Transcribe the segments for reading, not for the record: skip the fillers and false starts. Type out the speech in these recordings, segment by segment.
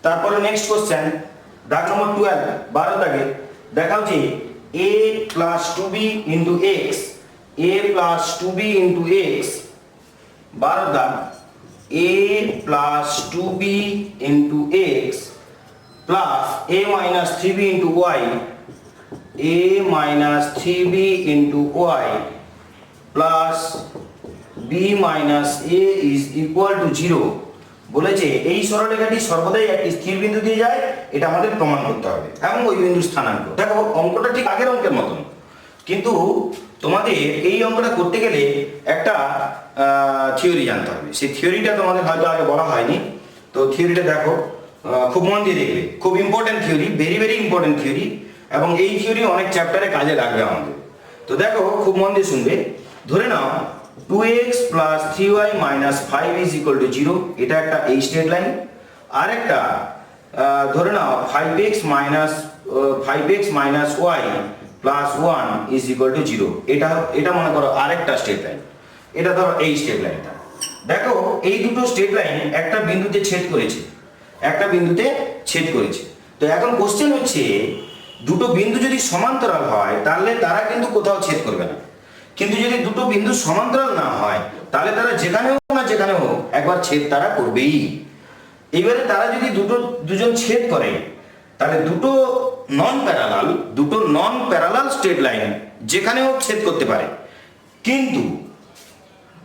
তারপরে next question দাগ নম্বর 12 12 দাগে দেখাও যে a plus 2b into x a plus 2b into x 12 দাগ a plus 2b into x plus a minus 3b into y a minus 3b into y plus b minus a is equal to 0 বলেছে এই সরলরেখাটি সর্বদাই একটি স্থির বিন্দু দিয়ে যায়, এটা আমাদের প্রমাণ করতে হবে এবং ওই বিন্দুর স্থানাঙ্ক। দেখো অঙ্কটা ঠিক আগের অঙ্কের মতন, কিন্তু তোমাদের এই অঙ্কটা করতে গেলে একটা থিওরি জানতে হবে। সেই থিওরিটা তোমাদের হয়তো আগে বলা হয়নি, তো থিওরিটা দেখো, খুব মন দিয়ে দেখবে, খুব important theory, very very important theory, এবং এই থিওরি অনেক চ্যাপ্টারে কাজে লাগবে আমাদের। তো দেখো খুব মন দিয়ে শুনবে। ধরে নাও 2x plus 3y minus 5 is equal to 0, এটা একটা এই স্ট্রেট লাইন। আর একটা ধরে নাও 5x minus y plus 1 is equal to 0, এটা মনে করো আরেকটা স্ট্রেট লাইন। এটা ধরো এই স্ট্রেট লাইনটা। দেখো এই দুটো স্ট্রেট লাইন একটা বিন্দুতে ছেদ করেছে, তো এখন কোশ্চেন হচ্ছে দুটো বিন্দু যদি সমান্তরাল হয় তাহলে তারা কিন্তু কোথাও ছেদ করবে না, কিন্তু যদি দুটো বিন্দু সমান্তরাল না হয় তাহলে তারা যেখানে হোক একবার ছেদ তারা করবেই। এবারে তারা যদি দুজন ছেদ করে তাহলে দুটো নন প্যারালাল স্ট্রেট লাইন যেখানে হোক ছেদ করতে পারে, কিন্তু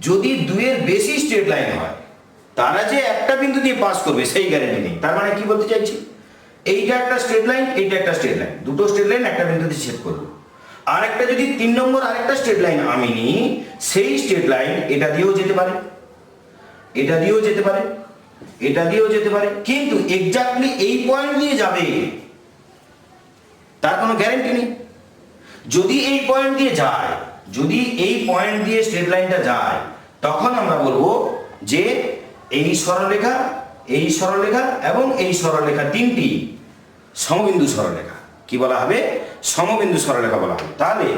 যদি দুয়ের বেশি স্ট্রেট লাইন হয় তারা যে একটা বিন্দু দিয়ে পাস করবে সেই গ্যারান্টি নেই। তার মানে কি বলতে চাইছি, এইটা একটা স্ট্রেট লাইন, এইটা একটা স্ট্রেট লাইন, দুটো স্ট্রেট লাইন একটা বিন্দুতে ছেদ করবে। আর একটা যদি 3 নম্বর আরেকটা স্ট্রেট লাইন আমি নিই, সেই স্ট্রেট লাইন এটা দিয়েও যেতে পারে, কিন্তু এক্স্যাক্টলি এই পয়েন্ট দিয়ে যাবে তার কোনো গ্যারান্টি নেই। যদি এই পয়েন্ট দিয়ে স্ট্রেট লাইনটা যায়, তখন আমরা বলবো যে এই সরলরেখা এবং এই সরলরেখা তিনটি সমবিন্দু সরলরেখা। কি বলা হবে? সমবিন্দু সরলরেখা বলা হবে। তাহলে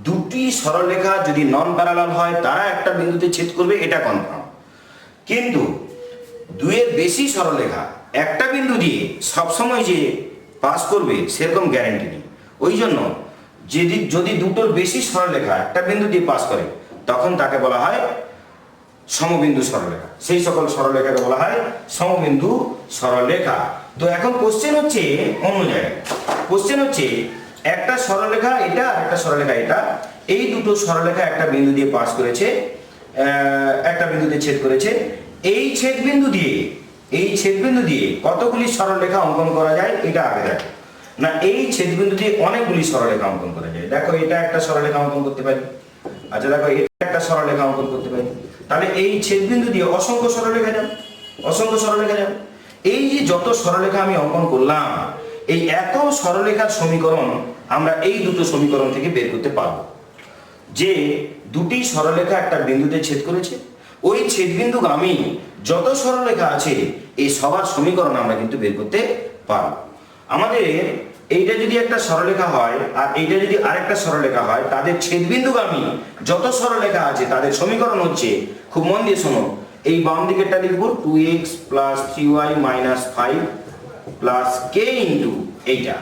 দুটি সরলরেখা যদি নন প্যারালাল হয় তারা একটা বিন্দুতে ছেদ করবে, এটা কনফার্ম। কিন্তু দুয়ের বেশি সরলরেখা একটা বিন্দু দিয়ে সবসময় যে পাস করবে সেরকম গ্যারান্টি নেই। ওই জন্য যদি দুটোর বেশি সরলরেখা একটা বিন্দু দিয়ে পাস করে তখন তাকে বলা হয় সমবিন্দু সরলরেখা। সেই সকল সরলরেখাকে বলা হয় সমবিন্দু সরলরেখা। তো এখন কোশ্চেন হচ্ছে অন্য জায়গায়, কোশ্চেন হচ্ছে একটা সরলরেখা এটা আর একটা সরলরেখা এটা, এই দুটো সরলরেখা একটা বিন্দু দিয়ে পাস করেছে, একটা বিন্দুতে ছেদ করেছে। এই ছেদবিন্দু দিয়ে কতগুলি সরলরেখা অঙ্কন করা যায় এটা আগে দেখো না। এই ছেদবিন্দু দিয়ে অনেকগুলি সরলরেখা অঙ্কন করা যায়। দেখো এটা একটা সরলরেখা অঙ্কন করতে পারি, আচ্ছা দেখো এটা একটা সরলরেখা অঙ্কন করতে পারি। তাহলে এই ছেদবিন্দু দিয়ে অসংখ্য সরলরেখা যাবে। এই যে যত সরলরেখা আমি অঙ্কন করলাম, এই এত সরলরেখার সমীকরণ আমরা এই দুটো সমীকরণ থেকে বের করতে পারবো। যে দুটি সরলরেখা একটা বিন্দুতে ছেদ করেছে, ওই ছেদবিন্দুগামী যত সরলরেখা আছে এই সবার সমীকরণ আমরা কিন্তু বের করতে পারবো। আমাদের এইটা যদি একটা সরলরেখা হয় আর এইটা যদি আরেকটা সরলরেখা হয়, তাদের ছেদবিন্দুগামী যত সরলরেখা আছে তাদের সমীকরণ হচ্ছে, খুব মন দিয়ে শোনো, এই বাম দিকেরটা লিখবো 2x plus 3y minus 5 plus k into এইটা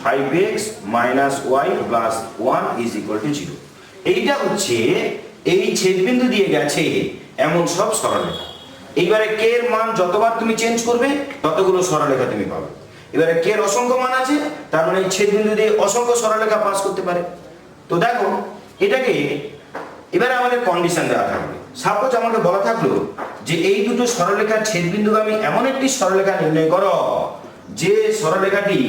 5x minus y plus 1 is equal to 0। এইটা হচ্ছে এই ছেদবিন্দু দিয়ে গেছে এমন সব সরলরেখা। এইবারে k এর মান যতবার তুমি চেঞ্জ করবে ততগুলো সরলরেখা তুমি পাবে। এবারে k এর অসংখ্য মান আছে, তার মানে এই ছেদবিন্দু দিয়ে অসংখ্য সরলরেখা পাস করতে পারে। তো দেখো এটাকে এবারে আমাদের কন্ডিশন দেওয়া থাকবে। সাপোজ আমাকে বলা থাকলো যে এই দুটো সরলরেখার ছেদবিন্দুগামী এমন একটি সরলরেখা নির্ণয় করো যে সরলরেখাটি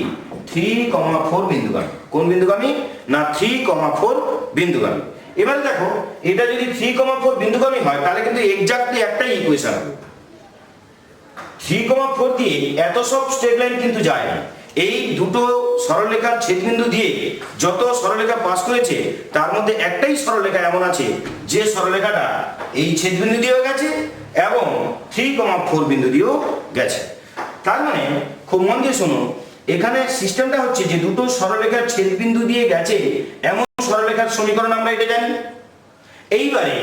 3,4 বিন্দুগামী। কোন বিন্দুগামী? না 3,4 বিন্দুগামী। এবারে দেখো এটা যদি 3,4 বিন্দুগামী হয় তাহলে কিন্তু এক্স্যাক্টলি একটাই ইকুয়েশন হবে। 3,4 দিয়ে এত সব স্ট্রেট লাইন কিন্তু যায় না। এই দুটো সরলরেখার ছেদবিন্দু দিয়ে যত সরলরেখা পাস করেছে তার মধ্যে একটাই সরলরেখা এমন আছে যে সরলরেখাটা এই ছেদবিন্দু দিয়েও গেছে এবং 3,4 বিন্দু দিয়েও গেছে। তার মানে খুব মন দিয়ে শোনো, এখানে সিস্টেমটা হচ্ছে যে দুটো সরলরেখার ছেদবিন্দু দিয়ে গেছে এমন সরলরেখার সমীকরণ আমরা এটা জানি। এইবারে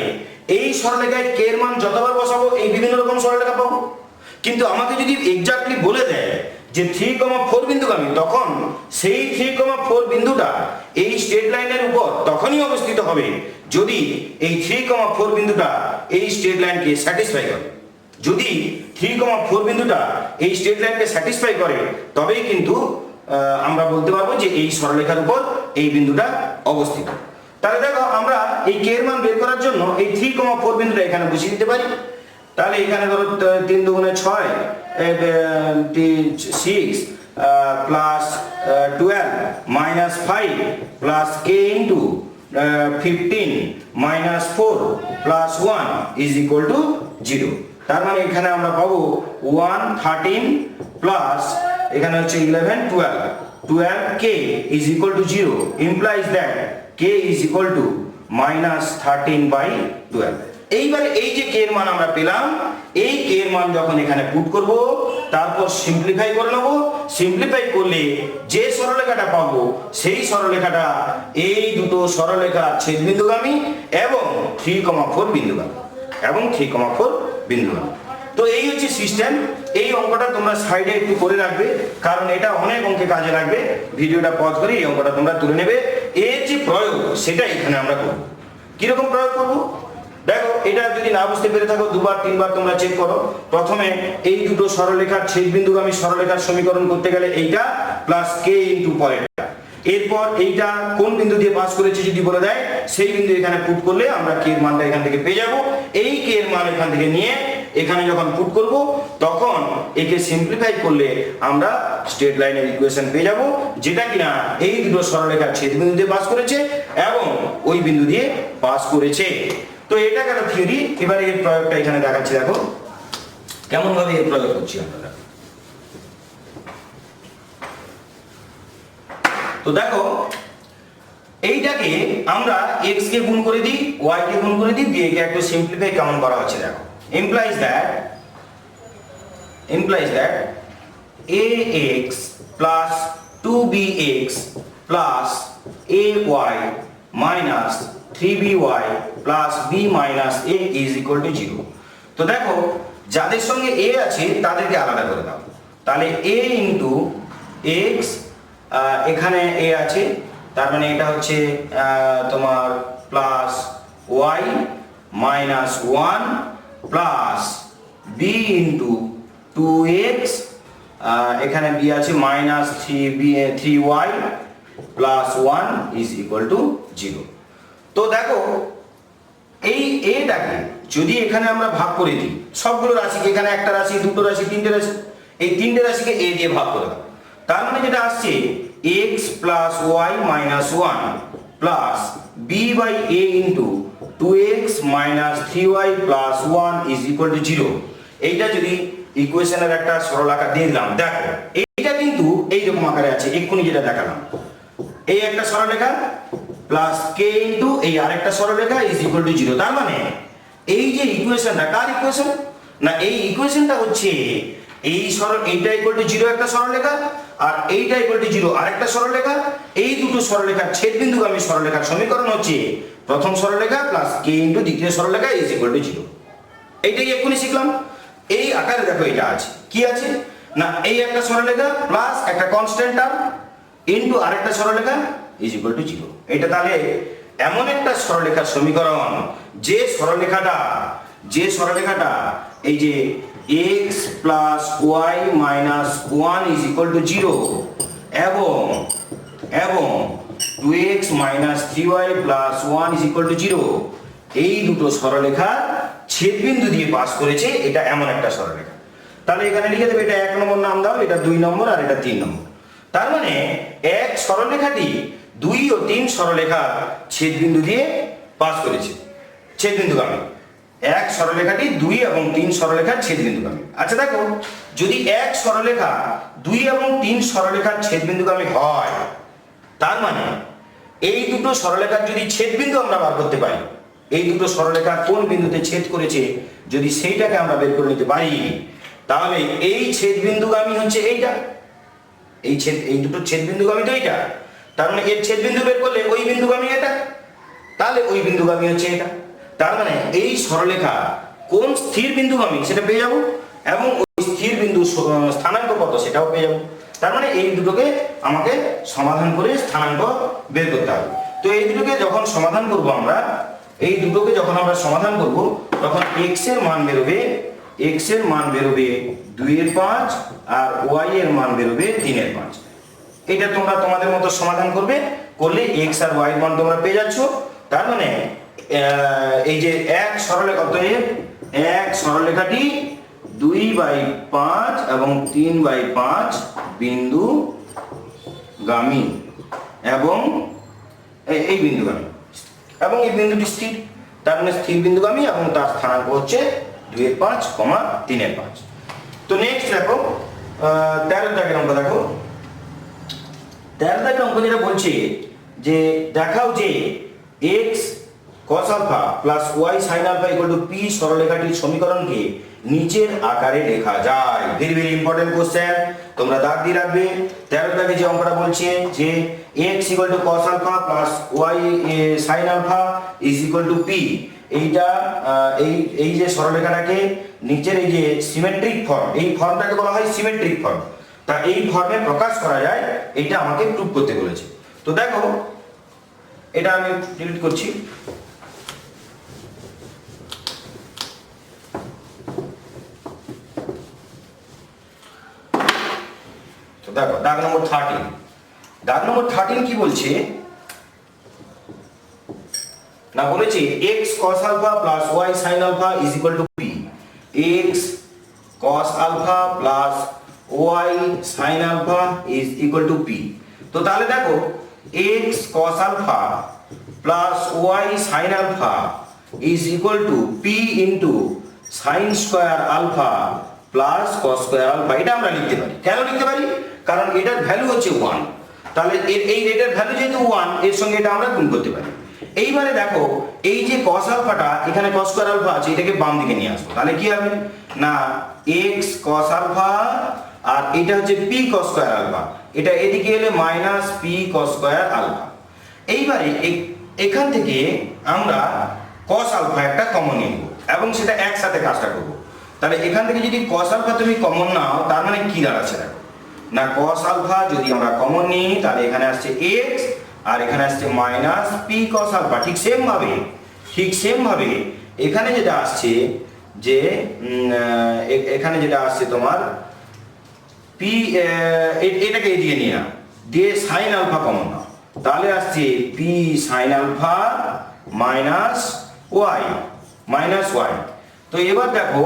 এই সরলরেখায় k এর মান যতবার বসাবো এই বিভিন্ন রকম সরলরেখা পাবো, কিন্তু আমাকে যদি এক্স্যাক্টলি বলে দেয় যে 3,4 বিন্দুগামী, তখন সেই 3,4 বিন্দুটা এই স্ট্রেট লাইনের উপর তখনই অবস্থিত হবে যদি এই 3,4 বিন্দুটা এই স্ট্রেট লাইনকে স্যাটিসফাই করে। যদি 3,4 বিন্দুটা এই স্ট্রেট লাইনকে স্যাটিসফাই করে তবেই কিন্তু আমরা বলতে পারবো যে এই সরলরেখার উপর এই বিন্দুটা অবস্থিত। তাহলে দেখো আমরা এই কে এর মান বের করার জন্য এই 3,4 বিন্দুটা এখানে বসিয়ে দিতে পারি। তাহলে এখানে ধরো 3 দুগুণে 6 6 plus 12 minus 5 plus K into 15 minus 4 plus 1 is equal to 0। তার মানে এখানে আমরা পাবো 1 13 প্লাস এখানে হচ্ছে 11 12 k is equal to 0 implies that k is equal to minus 13/12। এইবারে এই যে k এর মান আমরা পেলাম, এই k এর মান যখন এখানে পুট করব তারপর সিম্পলিফাই করে নেব। সিম্পলিফাই করলে যে সরলরেখাটা পাবো সেই সরলরেখাটা এই দুটো সরলরেখার ছেদবিন্দুগামী এবং 3,4 বিন্দুগামী এবং 3,4 বিন্দুগামী। তো এই হচ্ছে সিস্টেম। এই অঙ্কটা তোমরা সাইডে একটু করে রাখবে, কারণ এটা অনেক অঙ্কে কাজে লাগবে। ভিডিওটা পজ করে এই অঙ্কটা তোমরা তুলে নেবে। এর যে প্রয়োগ সেটা এখানে আমরা করব। কিরকম প্রয়োগ করব দেখো, এটা যদি না বুঝতে পেরে থাকো দুবার তিনবার তোমরা চেক করো। প্রথমে এই দুটো সরলরেখার ছেদবিন্দুগামী সরলরেখার সমীকরণ করতে গেলে এইটা প্লাস কে ইন্টু পরেরটা, এরপর এইটা কোন বিন্দু দিয়ে পাস করেছে যদি বলে দেয় সেই বিন্দু এখানে পুট করলে আমরা কে এর মানটা এখান থেকে পেয়ে যাব। এই কে এর মান এখান থেকে নিয়ে এখানে যখন পুট করব তখন একে সিম্পলিফাই করলে আমরা স্ট্রেট লাইনের ইকুয়েশন পেয়ে যাব, যেটা কিনা এই দুটো সরলরেখার ছেদবিন্দু দিয়ে পাস করেছে এবং ওই বিন্দু দিয়ে পাস করেছে। তো এটা গেল থিওরি। এবারে এর প্রয়োগটা এখানে দেখাচ্ছি, দেখো কেমন ভাবে এর প্রয়োগ করছি আমরা। তো দেখো এইটাকে আমরা x কে গুণ করে দিই, y কে গুণ করে দিই, দিয়ে একে একটু সিম্পলিফাই কেমন করা হচ্ছে দেখো। implies that ax plus 2bx plus ay minus 3by plus b minus a is equal to 0। তো দেখো যাদের সঙ্গে a আছে তাদেরকে আলাদা করে দাও। তাহলে a into x, এখানে a আছে, তার মানে এটা হচ্ছে তোমার plus y minus 1 plus b into 2x, এখানে b আছে minus 3y plus 1 is equal to 0। তো দেখো এই এটাকে যদি এখানে আমরা ভাগ করে দিই, সবগুলো রাশিকে, এখানে একটা রাশি দুটো রাশি তিনটে রাশি, এই তিনটে রাশিকে a দিয়ে ভাগ করে দাও। তার মানে যেটা আসছে x plus y minus 1 plus b by a into 2x minus 3y plus 1 is equal to 0। এইটা যদি ইকুয়েশনের একটা সরল আকার দিয়ে দিলাম, দেখো এইটা কিন্তু এইরকম আকারে আছে, এক্ষুনি যেটা দেখালাম। এই একটা সরলরেখা প্লাস k ইন্টু এই আরেকটা সরলরেখা ইজ ইকুয়াল টু 0। তার মানে এই যে ইকুয়েশনটা কার ইকুয়েশন না, এই ইকুয়েশনটা হচ্ছে এই এইটা ইকুয়াল টু 0 একটা সরলরেখা আর এইটা ইকুয়াল টু 0 আরেকটা সরলরেখা। এই দুটো সরলরেখার ছেদবিন্দুগামী সরলরেখার সমীকরণ হচ্ছে প্রথম সরলরেখা প্লাস k ইন্টু দ্বিতীয় সরলরেখা ইজ ইকুয়াল টু 0। এইটাই এক্ষুনি শিখলাম। এই আকারে দেখো এটা আছে, কি আছে না, এই একটা সরলরেখা প্লাস একটা কনস্ট্যান্ট টার্ম ইন্টু আরেকটা সরলরেখা ইজ ইকুয়াল টু 0। এটা তাহলে এমন একটা সরলরেখার সমীকরণ যে সরলরেখাটা এই যে x plus y minus 1 is equal to 0 এবং 2x minus 3y plus 1 is equal to 0, এই দুটো সরলরেখা ছেদবিন্দু দিয়ে পাস করেছে, এটা এমন একটা সরলরেখা। তাহলে এখানে লিখে দেবে এটা 1 নম্বর নাম দাও, এটা 2 নম্বর আর এটা 3 নম্বর। তার মানে এক সরলরেখাটি 2 ও 3 সরলরেখা ছেদবিন্দু দিয়ে পাস করেছে, ছেদবিন্দুগামী। এক সরলরেখাটি 2 এবং 3 সরলরেখার ছেদবিন্দুগামী। আচ্ছা দেখো, যদি এক সরলরেখা 2 এবং 3 সরলরেখার ছেদবিন্দুগামী হয়, তার মানে এই দুটো সরলরেখার যদি ছেদবিন্দু আমরা বার করতে পারি, এই দুটো সরলরেখা কোন বিন্দুতে ছেদ করেছে যদি সেইটাকে আমরা বের করে নিতে পারি, তাহলে এই ছেদবিন্দুগামী হচ্ছে এইটা, এই দুটো ছেদবিন্দুগামী তো এইটা। তার মানে এর ছেদবিন্দু বের করলে ওই বিন্দুগামী এটা, তাহলে ওই বিন্দুগামী হচ্ছে এটা। তার মানে এই সরলরেখা কোন স্থির বিন্দুগামী সেটা পেয়ে যাব এবং ওই স্থানাঙ্ক কত সেটাও পেয়ে যাবো। তার মানে এই দুটোকে আমাকে সমাধান করে স্থানাঙ্ক বের করতে হবে। তো এই দুটোকে যখন সমাধান করব আমরা, এই দুটোকে যখন আমরা সমাধান করব তখন x এর মান বেরোবে, x এর মান বেরোবে 2/5 আর y এর মান বেরোবে 3/5। এটা তোমরা তোমাদের মতো সমাধান করবে, করলে x আর y এর মান তোমরা পেয়ে যাচ্ছ। তার মানে এই যে এক সরলরেখাটি 2/5 এবং 3/5 বিন্দুগামী এবং এই বিন্দুগামী এবং এই বিন্দুটি স্থির, তার মানে স্থির বিন্দুগামী এবং তার স্থানাঙ্ক হচ্ছে 2/5, 3/5। তো নেক্সট দেখো 13 দাগের অঙ্ক দেখো। 13 দাগের অঙ্ক যেটা বলছে যে দেখাও যে x cos alpha plus y sin alpha equal to p সরলরেখাটির সমীকরণকে নিচের আকারে লেখা যায়। ভেরি ভেরি ইম্পর্টেন্ট কোশ্চেন, তোমরা দাগ দিয়ে রাখবে। 13 দাগে যে অঙ্কটা বলছে যে x equal to cos alpha plus y sin alpha is equal to p, এইটা এই যে সরলরেখাটাকে নিচের এই যে সিমেট্রিক ফর্ম, এই ফর্মটাকে বলা হয় সিমেট্রিক ফর্ম, তা এই ফর্মে প্রকাশ করা যায়, এটা আমাকে প্রুফ করতে বলেছে। তো দেখো এটা আমি ডিলিট করছি। তো দেখো দাগ নম্বর 13, দাগ নম্বর 13 কি বলছে না, বলেছে x cos alpha plus y sin alpha is equal to p, x cos alpha plus y sin alpha is equal to p। তো তাহলে দেখো x cos alpha plus y sin alpha is equal to p into sin square alpha plus cos square alpha. এটা আমরা লিখতে পারি। কেন লিখতে পারি? কারণ এটার ভ্যালু হচ্ছে 1, তাহলে এই রেটের ভ্যালু যেহেতু 1, এর সঙ্গে এটা আমরা গুণ করতে পারি। এইবারে দেখো এই যে cos আলফাটা, এখানে cos স্কয়ার আলফা আছে, এটাকে বাম দিকে নিয়ে আসবো, তাহলে কি হবে না x cos আলফা আর এটা হচ্ছে p cos স্কয়ার আলফা, এটা এদিকে এলে minus p cos square alpha. এইবারে এখান থেকে আমরা cos আলফা একটা কমন নিয়ে নেব এবং সেটা একসাথে কাজটা করব। তাহলে এখান থেকে যদি cos আলফা তুমি কমন নাও, তার মানে কি দাঁড়াচ্ছে দেখো না, cos আলফা যদি আমরা কমন নিই তাহলে এখানে আসছে x আর এখানে আসছে মাইনাস p cos আলফা। ঠিক সেম ভাবে এখানে যেটা আসছে যে এখানে যেটা আসছে তোমার p, এটাকে এদিকে নিয়ে নাও, দিয়ে sin আলফা কমন নাও, তাহলে আসছে p sin alpha minus y। তো এবার দেখো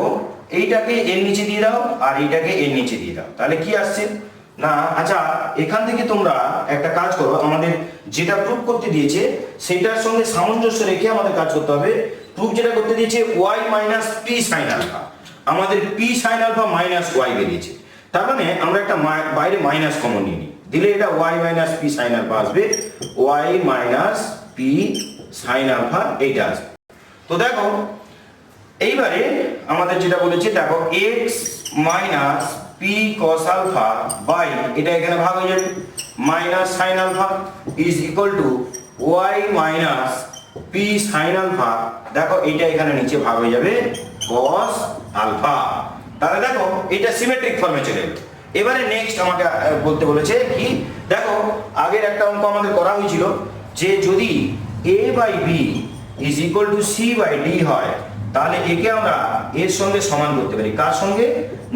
এইটাকে এর নিচে দিয়ে দাও আর এইটাকে এর নিচে দিয়ে দাও, তাহলে কি আসছে না, আচ্ছা এখান থেকে তোমরা একটা কাজ করো, আমাদের যেটা প্রুফ করতে দিয়েছে সেটার সঙ্গে সামঞ্জস্য রেখে আমাদের কাজ করতে হবে। প্রুফ যেটা করতে দিয়েছে y minus p sin alpha, আমাদের p sin alpha minus y বেরিয়েছে, তার মানে আমরা একটা বাইরে মাইনাস কমন নিয়ে নিই, দিলে এটা y minus p sin alpha আসবে, y minus p sin alpha এইটা আসবে। তো দেখো এইবারে আমাদের যেটা বলেছে দেখো x minus p cos alpha by এটা এখানে ভাগ হয়ে যাবে minus sin alpha is equal to y minus p sin alpha, দেখো এটা এখানে নিচে ভাগ হয়ে যাবে cos আলফা। তাহলে দেখো এটা সিমেট্রিক ফর্মে চলে এলো। এবারে নেক্সট আমাকে বলতে বলেছে কি, দেখো আগের একটা অঙ্ক আমাদের করা হয়েছিল যে যদি a by b is equal to c by d হয়, তাহলে একে আমরা এর সঙ্গে সমান করতে পারি। কার সঙ্গে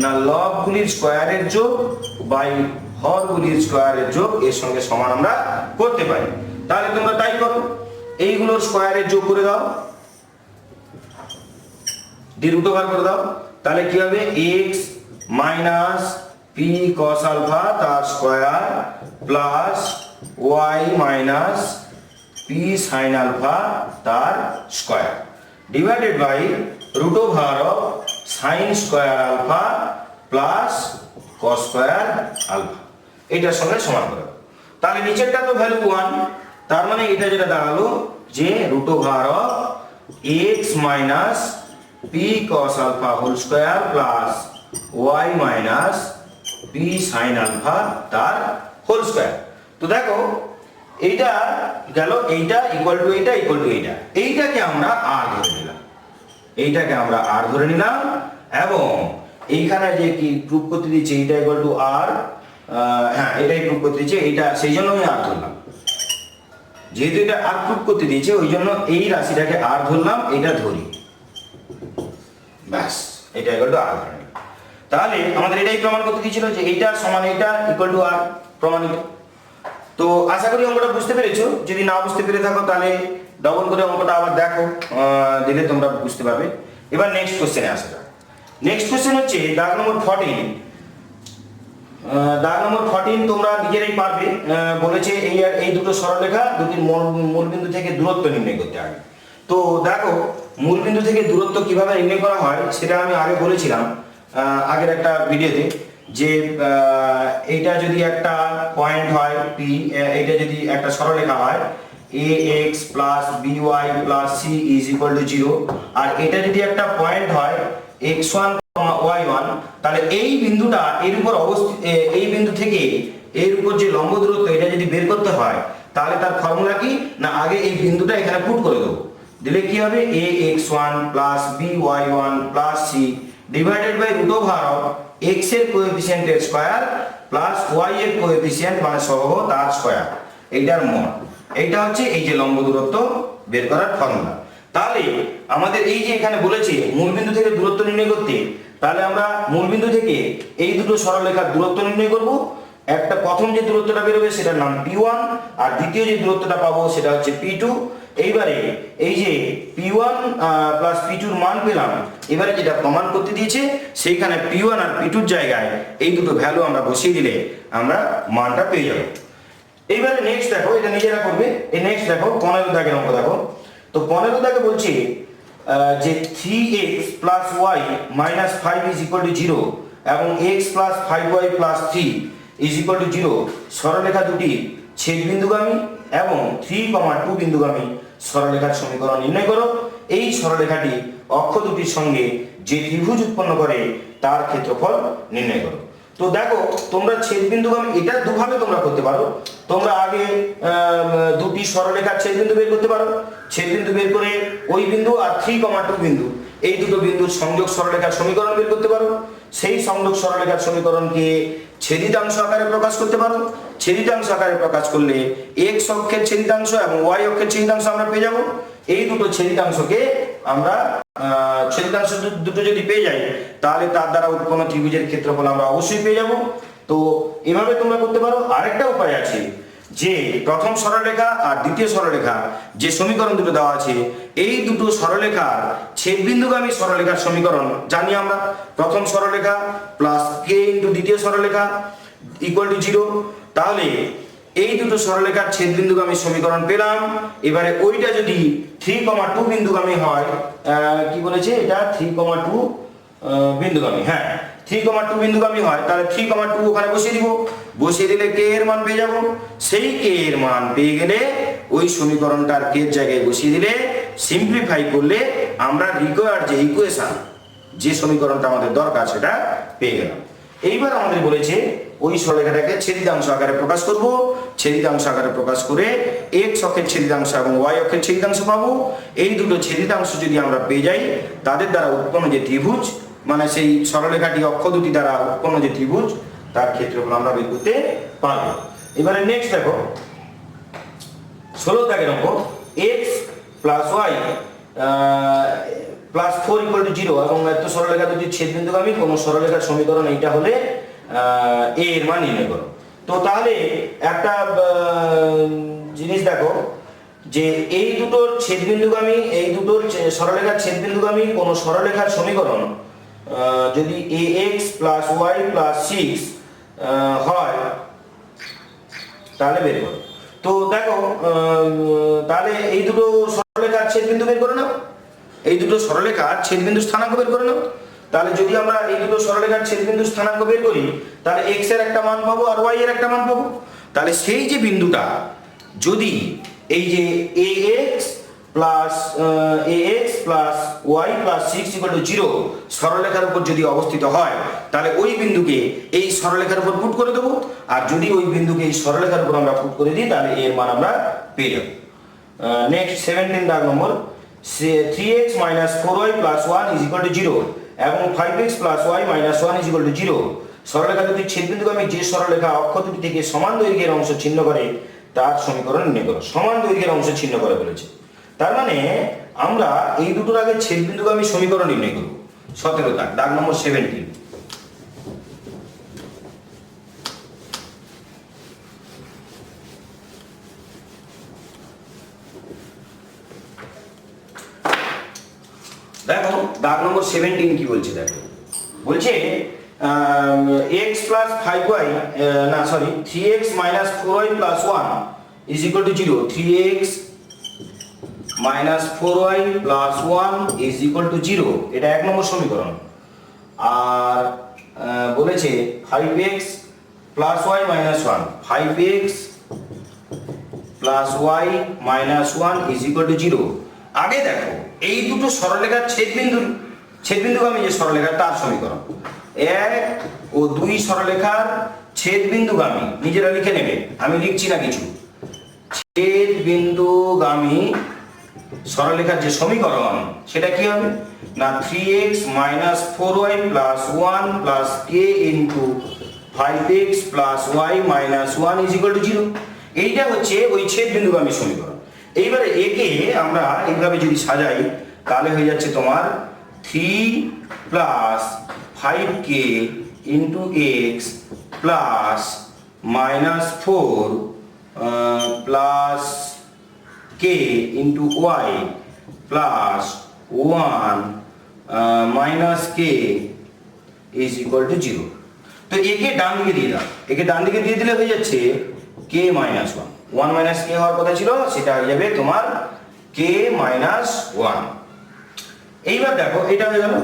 না, লবগুলির স্কয়ারের যোগ বাই হরগুলির স্কয়ারের যোগ, এর সঙ্গে সমান আমরা করতে পারি। তাহলে তোমরা তাই করো, এইগুলোর স্কয়ারের যোগ করে দাও, দিয়ে রুট ওভার করে দাও, তাহলে কি হবে x minus p cos alpha তার square plus y minus p sin alpha তার square divided by root over of sin square alpha plus cos square alpha, এটার সঙ্গে সমান করে দাও। তাহলে নিচেরটা তো ভ্যালু 1, তার মানে এটা যেটা দাঁড়ালো যে root over of x minus p cos alpha whole square plus y minus p sin alpha তার হোল স্কয়ার। তো দেখো এইটা গেল, এইটা ইকুয়াল টু এইটা ইকুয়াল টু এইটা, এইটাকে আমরা r ধরে নিলাম, এইটাকে আমরা r ধরে নিলাম এবং এইখানে যে কি প্রুফ করতে দিচ্ছে এটা ইকুয়াল টু আর, হ্যাঁ এটাই প্রুফ করতে দিচ্ছে, এইটা সেই জন্য আমি আর ধরলাম, যেহেতু এটা আর প্রুফ করতে দিয়েছে ওই জন্য এই রাশিটাকে আর ধরলাম, এটা ধরি, ব্যাস এটা ইকুয়াল টু আর ধরে। তাহলে আমাদের এটাই প্রমাণ করতে দিয়েছিল যে এইটা সমান এইটা ইকুয়াল টু আর, প্রমাণিত। তো আশা করি অঙ্কটা বুঝতে পেরেছো, যদি না বুঝতে পেরে থাকো তাহলে ডবল করে অঙ্কটা আবার দেখো, দিলে তোমরা বুঝতে পারবে। এবার নেক্সট কোশ্চেনে আসা যাক। নেক্সট কোশ্চেন হচ্ছে দাগ নম্বর 14। দাগ নম্বর 14 তোমরা নিজেরাই পারবে, বলেছে এই দুটো সরলরেখা দুটির মূলবিন্দু থেকে দূরত্ব নির্ণয় করতে হবে। তো দেখো মূলবিন্দু থেকে দূরত্ব কিভাবে নির্ণয় করা হয় সেটা আমি আগে বলেছিলাম আগের একটা ভিডিওতে, যে এইটা যদি একটা পয়েন্ট হয় পি, এইটা যদি একটা সরলরেখা হয় ax plus by plus c is equal to 0, আর এটা যদি একটা পয়েন্ট হয় x1 y1, তাহলে এই বিন্দুটা এর উপর অবস্থিত, এই বিন্দু থেকে এর উপর যে লম্ব দূরত্ব এটা যদি বের করতে হয় তাহলে তার ফর্মুলা কি না, আগে এই বিন্দুটা এখানে পুট করে দেবো, দিলে কি হবে ax1 plus by1 plus c divided by root over of x এর কোএফিসিয়েন্টের স্কয়ার প্লাস y এর কোএফিসিয়েন্ট মানে সহগ তার স্কয়ার, এইটার মড। এইটা হচ্ছে এই যে লম্ব দূরত্ব বের করার ফর্মুলা। তাহলে আমাদের এই যে এখানে বলেছে মূলবিন্দু থেকে দূরত্ব নির্ণয় করতে, তাহলে আমরা মূলবিন্দু থেকে এই দুটো সরলরেখার দূরত্ব নির্ণয় করব। একটা প্রথম যে দূরত্বটা বেরোবে সেটার নাম p1, আর দ্বিতীয় যে দূরত্বটা পাবো সেটা হচ্ছে p2। এইবারে এই যে p1 প্লাস p2 মান পেলাম, এবারে যেটা প্রমাণ করতে দিয়েছে সেইখানে p1 আর p2 জায়গায় এই দুটো ভ্যালু আমরা বসিয়ে দিলে আমরা মানটা পেয়ে যাব। এইবারে নেক্সট দেখো, এটা নিজেরা করবে। এই নেক্সট দেখো 15 দাগের অঙ্ক দেখো। তো 15 দাগে বলছে যে 3x plus y minus 5 is equal to 0 এবং x plus 5y plus 3 is equal to 0 সরলরেখা দুটি ছেদবিন্দুগামী এবং 3,2 বিন্দুগামী সরলরেখার সমীকরণ নির্ণয় করো। এই সরলরেখাটি অক্ষ দুটির সঙ্গে যে ত্রিভুজ উৎপন্ন করে তার ক্ষেত্রফল নির্ণয় করো। তো দেখো তোমরা ছেদবিন্দুগামী এটা দুভাবে তোমরা করতে পারো। তোমরা আগে দুটি সরলরেখার ছেদবিন্দু বের করতে পারো, ছেদবিন্দু বের করে ওই বিন্দু আর 3,2 বিন্দু এই দুটো বিন্দুর সংযোগ সরলরেখার সমীকরণ বের করতে পারো। সেই সংযোগ সরলরেখার সমীকরণকে ছেদিতাংশ আকারে প্রকাশ করতে পারো। ছেদিতাংশ আকারে প্রকাশ করলে x অক্ষের ছেদিতাংশ এবং y অক্ষের ছেদিতাংশ আমরা পেয়ে যাব। এই দুটো ছেদিতাংশকে আমরা ছেদিতাংশ দুটো যদি পেয়ে যাই তাহলে তার দ্বারা উৎপন্ন ত্রিভুজের ক্ষেত্রফল আমরা অবশ্যই পেয়ে যাব। তো এভাবে তোমরা করতে পারো। আরেকটা উপায় আছে যে প্রথম সরলরেখা আর দ্বিতীয় সরলরেখা যে সমীকরণ দুটো দেওয়া আছে, এই দুটো সরলরেখার ছেদবিন্দুগামী সরলরেখার সমীকরণ জানি আমরা। প্রথম সরলরেখা প্লাস k ইন্টু দ্বিতীয় সরলরেখা ইকুয়াল টু 0। তাহলে এই দুটো সরলরেখার ছেদবিন্দুগামী সমীকরণ পেলাম। এবারে ওইটা যদি 3,2 বিন্দুগামী হয়, কি বলেছে এটা 3,2 বিন্দুগামী, হ্যাঁ 3,2 বিন্দুগামী হয়, তাহলে 3,2 ওখানে বসিয়ে দিব। বসিয়ে দিলে k এর মান পেয়ে যাব। সেই k এর মান পেয়ে গেলে ওই সমীকরণটার k এর জায়গায় বসিয়ে দিলে সিম্পলিফাই করলে আমরা রিকোয়ার্ড যে ইকুয়েশন, যে সমীকরণটা আমাদের দরকার সেটা পেয়ে গেলাম। এইবার আমাদের বলেছে ওই সরলরেখাটাকে ছেদিতাংশ আকারে প্রকাশ করব। ছেদিতাংশ আকারে প্রকাশ করে x অক্ষের ছেদিতাংশ এবং y অক্ষের ছেদিতাংশ পাবো। এই দুটো ছেদিতাংশ যদি আমরা পেয়ে যাই, তাদের দ্বারা উৎপন্ন যে ত্রিভুজ, মানে সেই সরলরেখাটি অক্ষ দুটি দ্বারা উৎপন্ন যে ত্রিভুজ, তার ক্ষেত্রফল আমরা বের করতে পারবো। এবারে নেক্সট দেখো 16 দাগের অঙ্ক, x plus y plus 4 equal to 0 এবং এত সরলরেখা দুটি ছেদবিন্দুগামী কোন সরলরেখার সমীকরণ এইটা হলে a এর মান নির্ণয় করো। তো তাহলে একটা জিনিস দেখো যে এই দুটোর ছেদবিন্দুগামী, এই দুটোর সরলরেখার ছেদবিন্দুগামী কোন সরলরেখার সমীকরণ যদি ax প্লাস y প্লাস 6 হয় তাহলে বের করো। তো দেখো তাহলে এই দুটো সরলরেখার ছেদবিন্দু বের করে নাও, এই দুটো সরলরেখার ছেদবিন্দু স্থানাঙ্ক বের করে নাও। তাহলে যদি আমরা এই দুটো সরলরেখার ছেদবিন্দু স্থানাঙ্ক বের করি তাহলে x এর একটা মান পাবো আর y এর একটা মান পাবো। তাহলে সেই যে বিন্দুটা যদি এই যে ax plus y plus 6 equal to 0 সরলরেখার উপর যদি অবস্থিত হয়, তাহলে ওই বিন্দুকে এই সরলরেখার উপর পুট করে দেবো। আর যদি ওই বিন্দুকে এই সরলরেখার উপর আমরা পুট করে দিই তাহলে এর মান আমরা পেয়ে যাব। নেক্সট 17 দাগ নম্বর, 3x minus 4y plus 1 is equal to 0 এবং 5x plus y minus one is equal to zero. সরলরেখা দুটি ছেদবিন্দুগামী যে সরলরেখা অক্ষ দুটি থেকে সমান দৈর্ঘ্যের অংশ ছিন্ন করে তার সমীকরণ নির্ণয় করো। সমান দৈর্ঘ্যের অংশ ছিন্ন করে বলেছে, তার মানে আমরা এই দুটোর আগে ছেদবিন্দুগামী সমীকরণ নির্ণয় করব। 17 দাগ নম্বর 17। দেখো দাগ নম্বর 17 কি বলছে, দেখো বলছে x প্লাস 5y না sorry 3x minus 4y plus 1 is equal to 0। 3x minus 4y plus 1 is equal to 0, এটা 1 নম্বর সমীকরণ। আর বলেছে 5x plus y minus 1, 5x plus y minus 1 is equal to 0। আগে দেখো এই দুটো সরলরেখার ছেদবিন্দুগামী যে সরলরেখা তার সমীকরণ। 1 ও 2 সরলরেখার ছেদবিন্দুগামী নিজেরা লিখে নেবে, আমি লিখছি না কিছু। ছেদবিন্দুগামী সরলরেখার যে সমীকরণ সেটা কি হবে না 3x minus 4y plus 1 plus k into 5x plus y minus 1 is equal to 0। এইটা হচ্ছে ওই ছেদবিন্দুগামী সমীকরণ। এইবারে একে আমরা এইভাবে যদি সাজাই তাহলে হয়ে যাচ্ছে তোমার 3 plus 5k into x plus minus 4 plus k into y plus 1 minus k is equal to 0। তো একে ডান দিকে দিয়ে দাও, একে ডান দিকে দিয়ে দিলে হয়ে যাচ্ছে k মাইনাস 1, 1 মাইনাস k হওয়ার কথা ছিল, সেটা হয়ে যাবে তোমার k মাইনাস 1। এইবার দেখো এটা হয়ে গেল।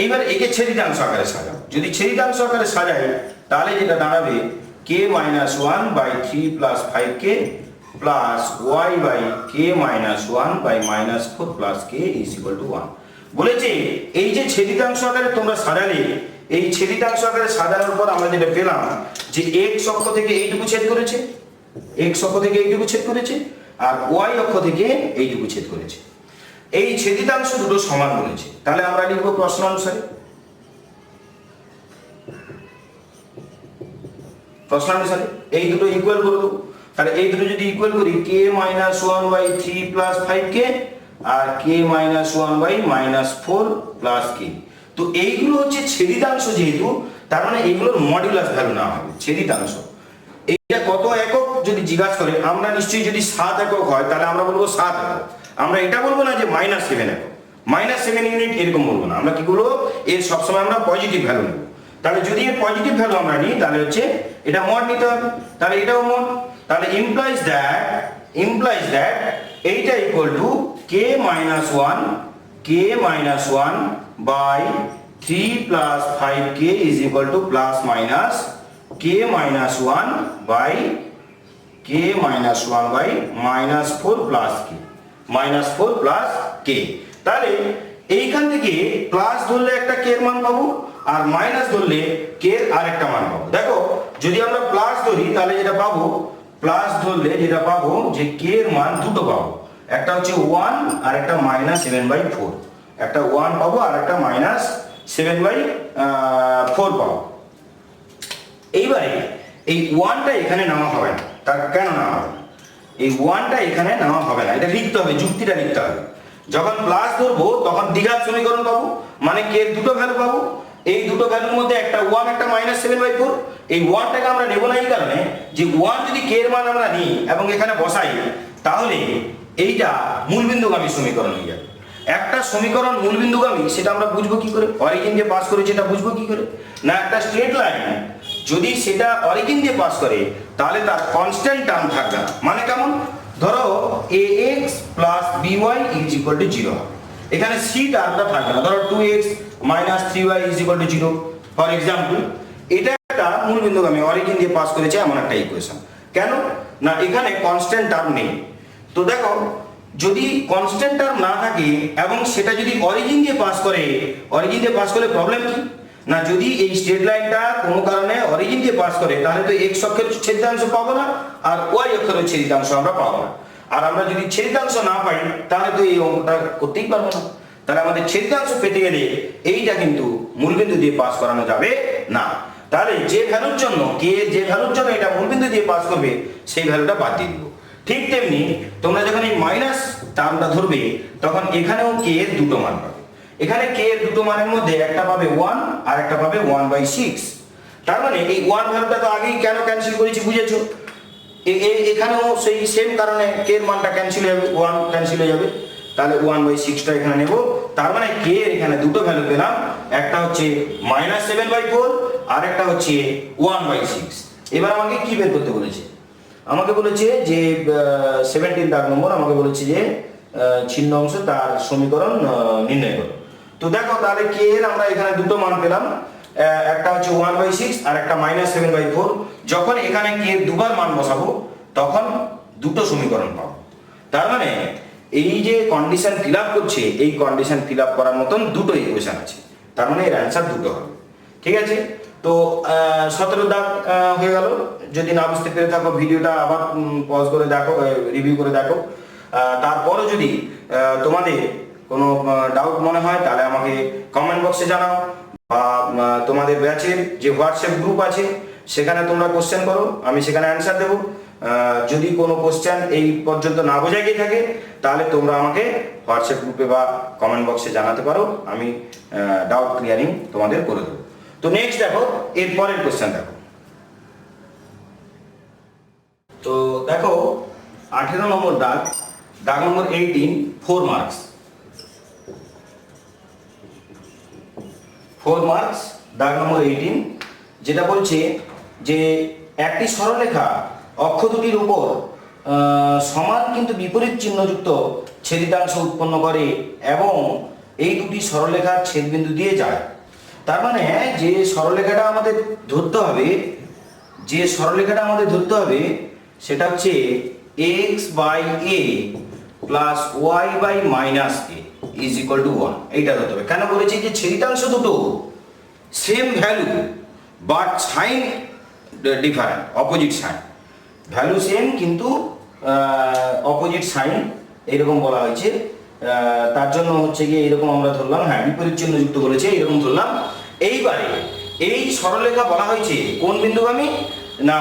এইবার একে ছেদিতাংশ আকারে সাজাও, যদি ছেদিতাংশ আকারে সাজাই তাহলে যেটা দাঁড়াবে k minus 1 by 3 plus 5k plus y by k minus 1 by minus 4 plus k is equal to 1। বলেছে এই যে ছেদিতাংশ আকারে তোমরা সাজালে, এই ছেদিতাংশ আকারে সাজানোর পর আমরা যেটা পেলাম যে x অক্ষ থেকে এইটুকু ছেদ করেছে, x অক্ষ থেকে এইটুকু ছেদ করেছে, আর y অক্ষ থেকে এইটুকু ছেদ করেছে। এই ছেদিতাংশ দুটো সমান বলেছে, তাহলে আমরা লিখব প্রশ্ন অনুসারে। প্রশ্ন অনুসারে এই দুটো ইকুয়াল করে দেবো। তাহলে এই দুটো যদি ইকুয়াল করি k minus 1 by 3 plus 5k আর k minus 1 by minus 4 plus k। তো এইগুলো হচ্ছে ছেদিতাংশ, যেহেতু তার মানে এইগুলোর মডুলাস ভ্যালু না হবে ছেদিতাংশ। এইটা কত একক যদি জিজ্ঞাসা করে, আমরা নিশ্চয়ই যদি 7 একক হয় তাহলে আমরা বলবো 7 একক। আমরা এটা বলবো না যে -7 একক, -7 ইউনিট এরকম বলবো না। আমরা কি বলবো, এর সবসময় আমরা পজিটিভ ভ্যালু নেব। তাহলে যদি এর পজিটিভ ভ্যালু আমরা নিই তাহলে হচ্ছে এটা মড নিতে হবে, তাহলে এটাও মড। তাহলে ইমপ্লাইজ দ্যাট এইটা equal to k minus 1 by 3 plus 5k is equal to plus minus k minus 1 by minus 4 plus k, minus 4 plus k। তাহলে এইখান থেকে প্লাস ধরলে একটা k এর মান পাবো, আর মাইনাস ধরলে k এর আরেকটা মান পাবো। দেখো যদি আমরা প্লাস ধরি তাহলে যেটা পাবো, প্লাস ধরলে যেটা পাবো যে k এর মান দুটো পাবো, একটা হচ্ছে 1 আর একটা -7/4। একটা 1 পাবো আর একটা -7/4 পাবো। এইবারে এই 1টা এখানে নেওয়া হবে না, তার কেন নেওয়া হবে না? এই 1টা এখানে নেওয়া হবে না, এটা লিখতে হবে, যুক্তিটা লিখতে হবে। যখন প্লাস ধরবো তখন দ্বিঘাত সমীকরণ পাবো, মানে k এর দুটো ভ্যালু পাবো। এই দুটো ভ্যালুর মধ্যে একটা 1 একটা -7/4। এই 1টাকে আমরা নেব না এই কারণে যে 1 যদি k এর মান আমরা নিই এবং এখানে বসাই তাহলে এইটা মূলবিন্দুগামী সমীকরণ হয়ে যাবে। একটা সমীকরণ মূলবিন্দুগামী সেটা আমরা বুঝবো কি করে? অরিজিন দিয়ে পাস করে সেটা বুঝবো কি করে? না একটা স্ট্রেট লাইন যদি সেটা অরিজিন দিয়ে পাস করে তাহলে তার কনস্ট্যান্ট টার্ম থাকবে না। মানে কেমন? ধরো ax plus by is equal to 0, এখানে c টার্মটা থাকবে না। ধরো 2x minus 3y is equal to 0 for example. এটা একটা মূলবিন্দুগামী অরিজিন দিয়ে পাস করেছে এমন একটা ইকুয়েশন। কেন না এখানে কনস্ট্যান্ট টার্ম নেই। তো দেখো যদি কনস্ট্যান্ট টার্ম না থাকে এবং সেটা যদি অরিজিন দিয়ে পাস করে, অরিজিন দিয়ে পাস করলে প্রবলেম কি না, যদি এই স্ট্রেট লাইনটা কোনো কারণে অরিজিন দিয়ে পাস করে তাহলে তো x অক্ষের ছেদিতাংশ পাবো না আর y অক্ষের ছেদিতাংশ আমরা পাবো না। আর আমরা যদি ছেদিতাংশ না পাই তাহলে তো এই অঙ্কটা করতেই পারবো না। তাহলে আমাদের ছেদিতাংশ পেতে গেলে এইটা কিন্তু মূলবিন্দু দিয়ে পাস করানো যাবে না। তাহলে যে ভ্যালুর জন্য কে যে ভ্যালুর জন্য এটা মূলবিন্দু দিয়ে পাস করবে সেই ভ্যালুটা বাদ দিয়ে দিব। ঠিক তেমনি তোমরা যখন এই মাইনাস টার্মটা ধরবে তখন এখানেও কে এর দুটো মান পাবে। এখানে কে এর দুটো মানের মধ্যে একটা পাবে 1 আর একটা পাবে 1/6। তার মানে এই 1 ভ্যালুটা তো আগেই কেন ক্যান্সেল করেছি বুঝেছো? এখানেও সেই সেম কারণে কে এর মানটা ক্যান্সেল হয়ে যাবে, 1 ক্যান্সেল হয়ে যাবে। তাহলে 1/6টা এখানে নেব। তার মানে কে এর এখানে দুটো ভ্যালু পেলাম, একটা হচ্ছে -7/4 আর একটা হচ্ছে 1/6। এবার আমাকে কি বের করতে বলেছে? আমাকে বলেছে যে 17 দাগ নম্বর আমাকে বলেছে যে ছিন্ন অংশ তার সমীকরণ নির্ণয় করো। তো দেখো তাহলে কে এর আমরা এখানে দুটো মান পেলাম, একটা হচ্ছে 1/6 আর একটা -7/4। যখন এখানে কে এর দুবার মান বসাবো তখন দুটো সমীকরণ পাবো। তার মানে এই যে কন্ডিশন ফিল আপ করছে এই কন্ডিশন ফিল আপ করার মতন দুটো ইকুয়েশন আছে, তার মানে এর অ্যান্সার দুটো হবে। ঠিক আছে, তো 17 দাগ হয়ে গেল। যদি না বুঝতে পেরে থাকো ভিডিওটা আবার পজ করে দেখো, রিভিউ করে দেখো। তারপরে যদি তোমাদের কোনো ডাউট মনে হয় তাহলে আমাকে কমেন্ট বক্সে জানাও, বা তোমাদের ব্যাচের যে হোয়াটসঅ্যাপ গ্রুপ আছে সেখানে তোমরা কোশ্চেন করো, আমি সেখানে অ্যান্সার দেবো। যদি কোনো কোশ্চেন এই পর্যন্ত না বোঝা গিয়ে থাকে তাহলে তোমরা আমাকে হোয়াটসঅ্যাপ গ্রুপে বা কমেন্ট বক্সে জানাতে পারো, আমি ডাউট ক্লিয়ারিং তোমাদের করে দেবো। তো নেক্সট দেখো এর পরের কোশ্চেন দেখো। তো দেখো 18 নম্বর দাগ, দাগ নম্বর 18, 4 মার্কস। 4 মার্কস দাগ নম্বর 18, যেটা বলছে যে একটি সরলরেখা অক্ষ দুটির উপর সমান কিন্তু বিপরীত চিহ্নযুক্ত ছেদিতাংশ উৎপন্ন করে এবং এই দুটি সরলরেখার ছেদবিন্দু দিয়ে যায়। তার মানে যে সরলরেখাটা আমাদের ধরতে হবে, সেটা হচ্ছে x/a plus y/-a is equal to 1। এইটা ধরতে হবে। কেন বলেছি? যে ছেদিতাংশ দুটো same value but sign different, opposite sign. Value same কিন্তু অপোজিট সাইন এরকম বলা হয়েছে। তার জন্য হচ্ছে গিয়ে এরকম আমরা ধরলাম, হ্যাঁ বিপরীত চিহ্নযুক্ত বলেছে এরকম ধরলাম। এইবারে এই সরলরেখা বলা হয়েছে কোন বিন্দুগামী? না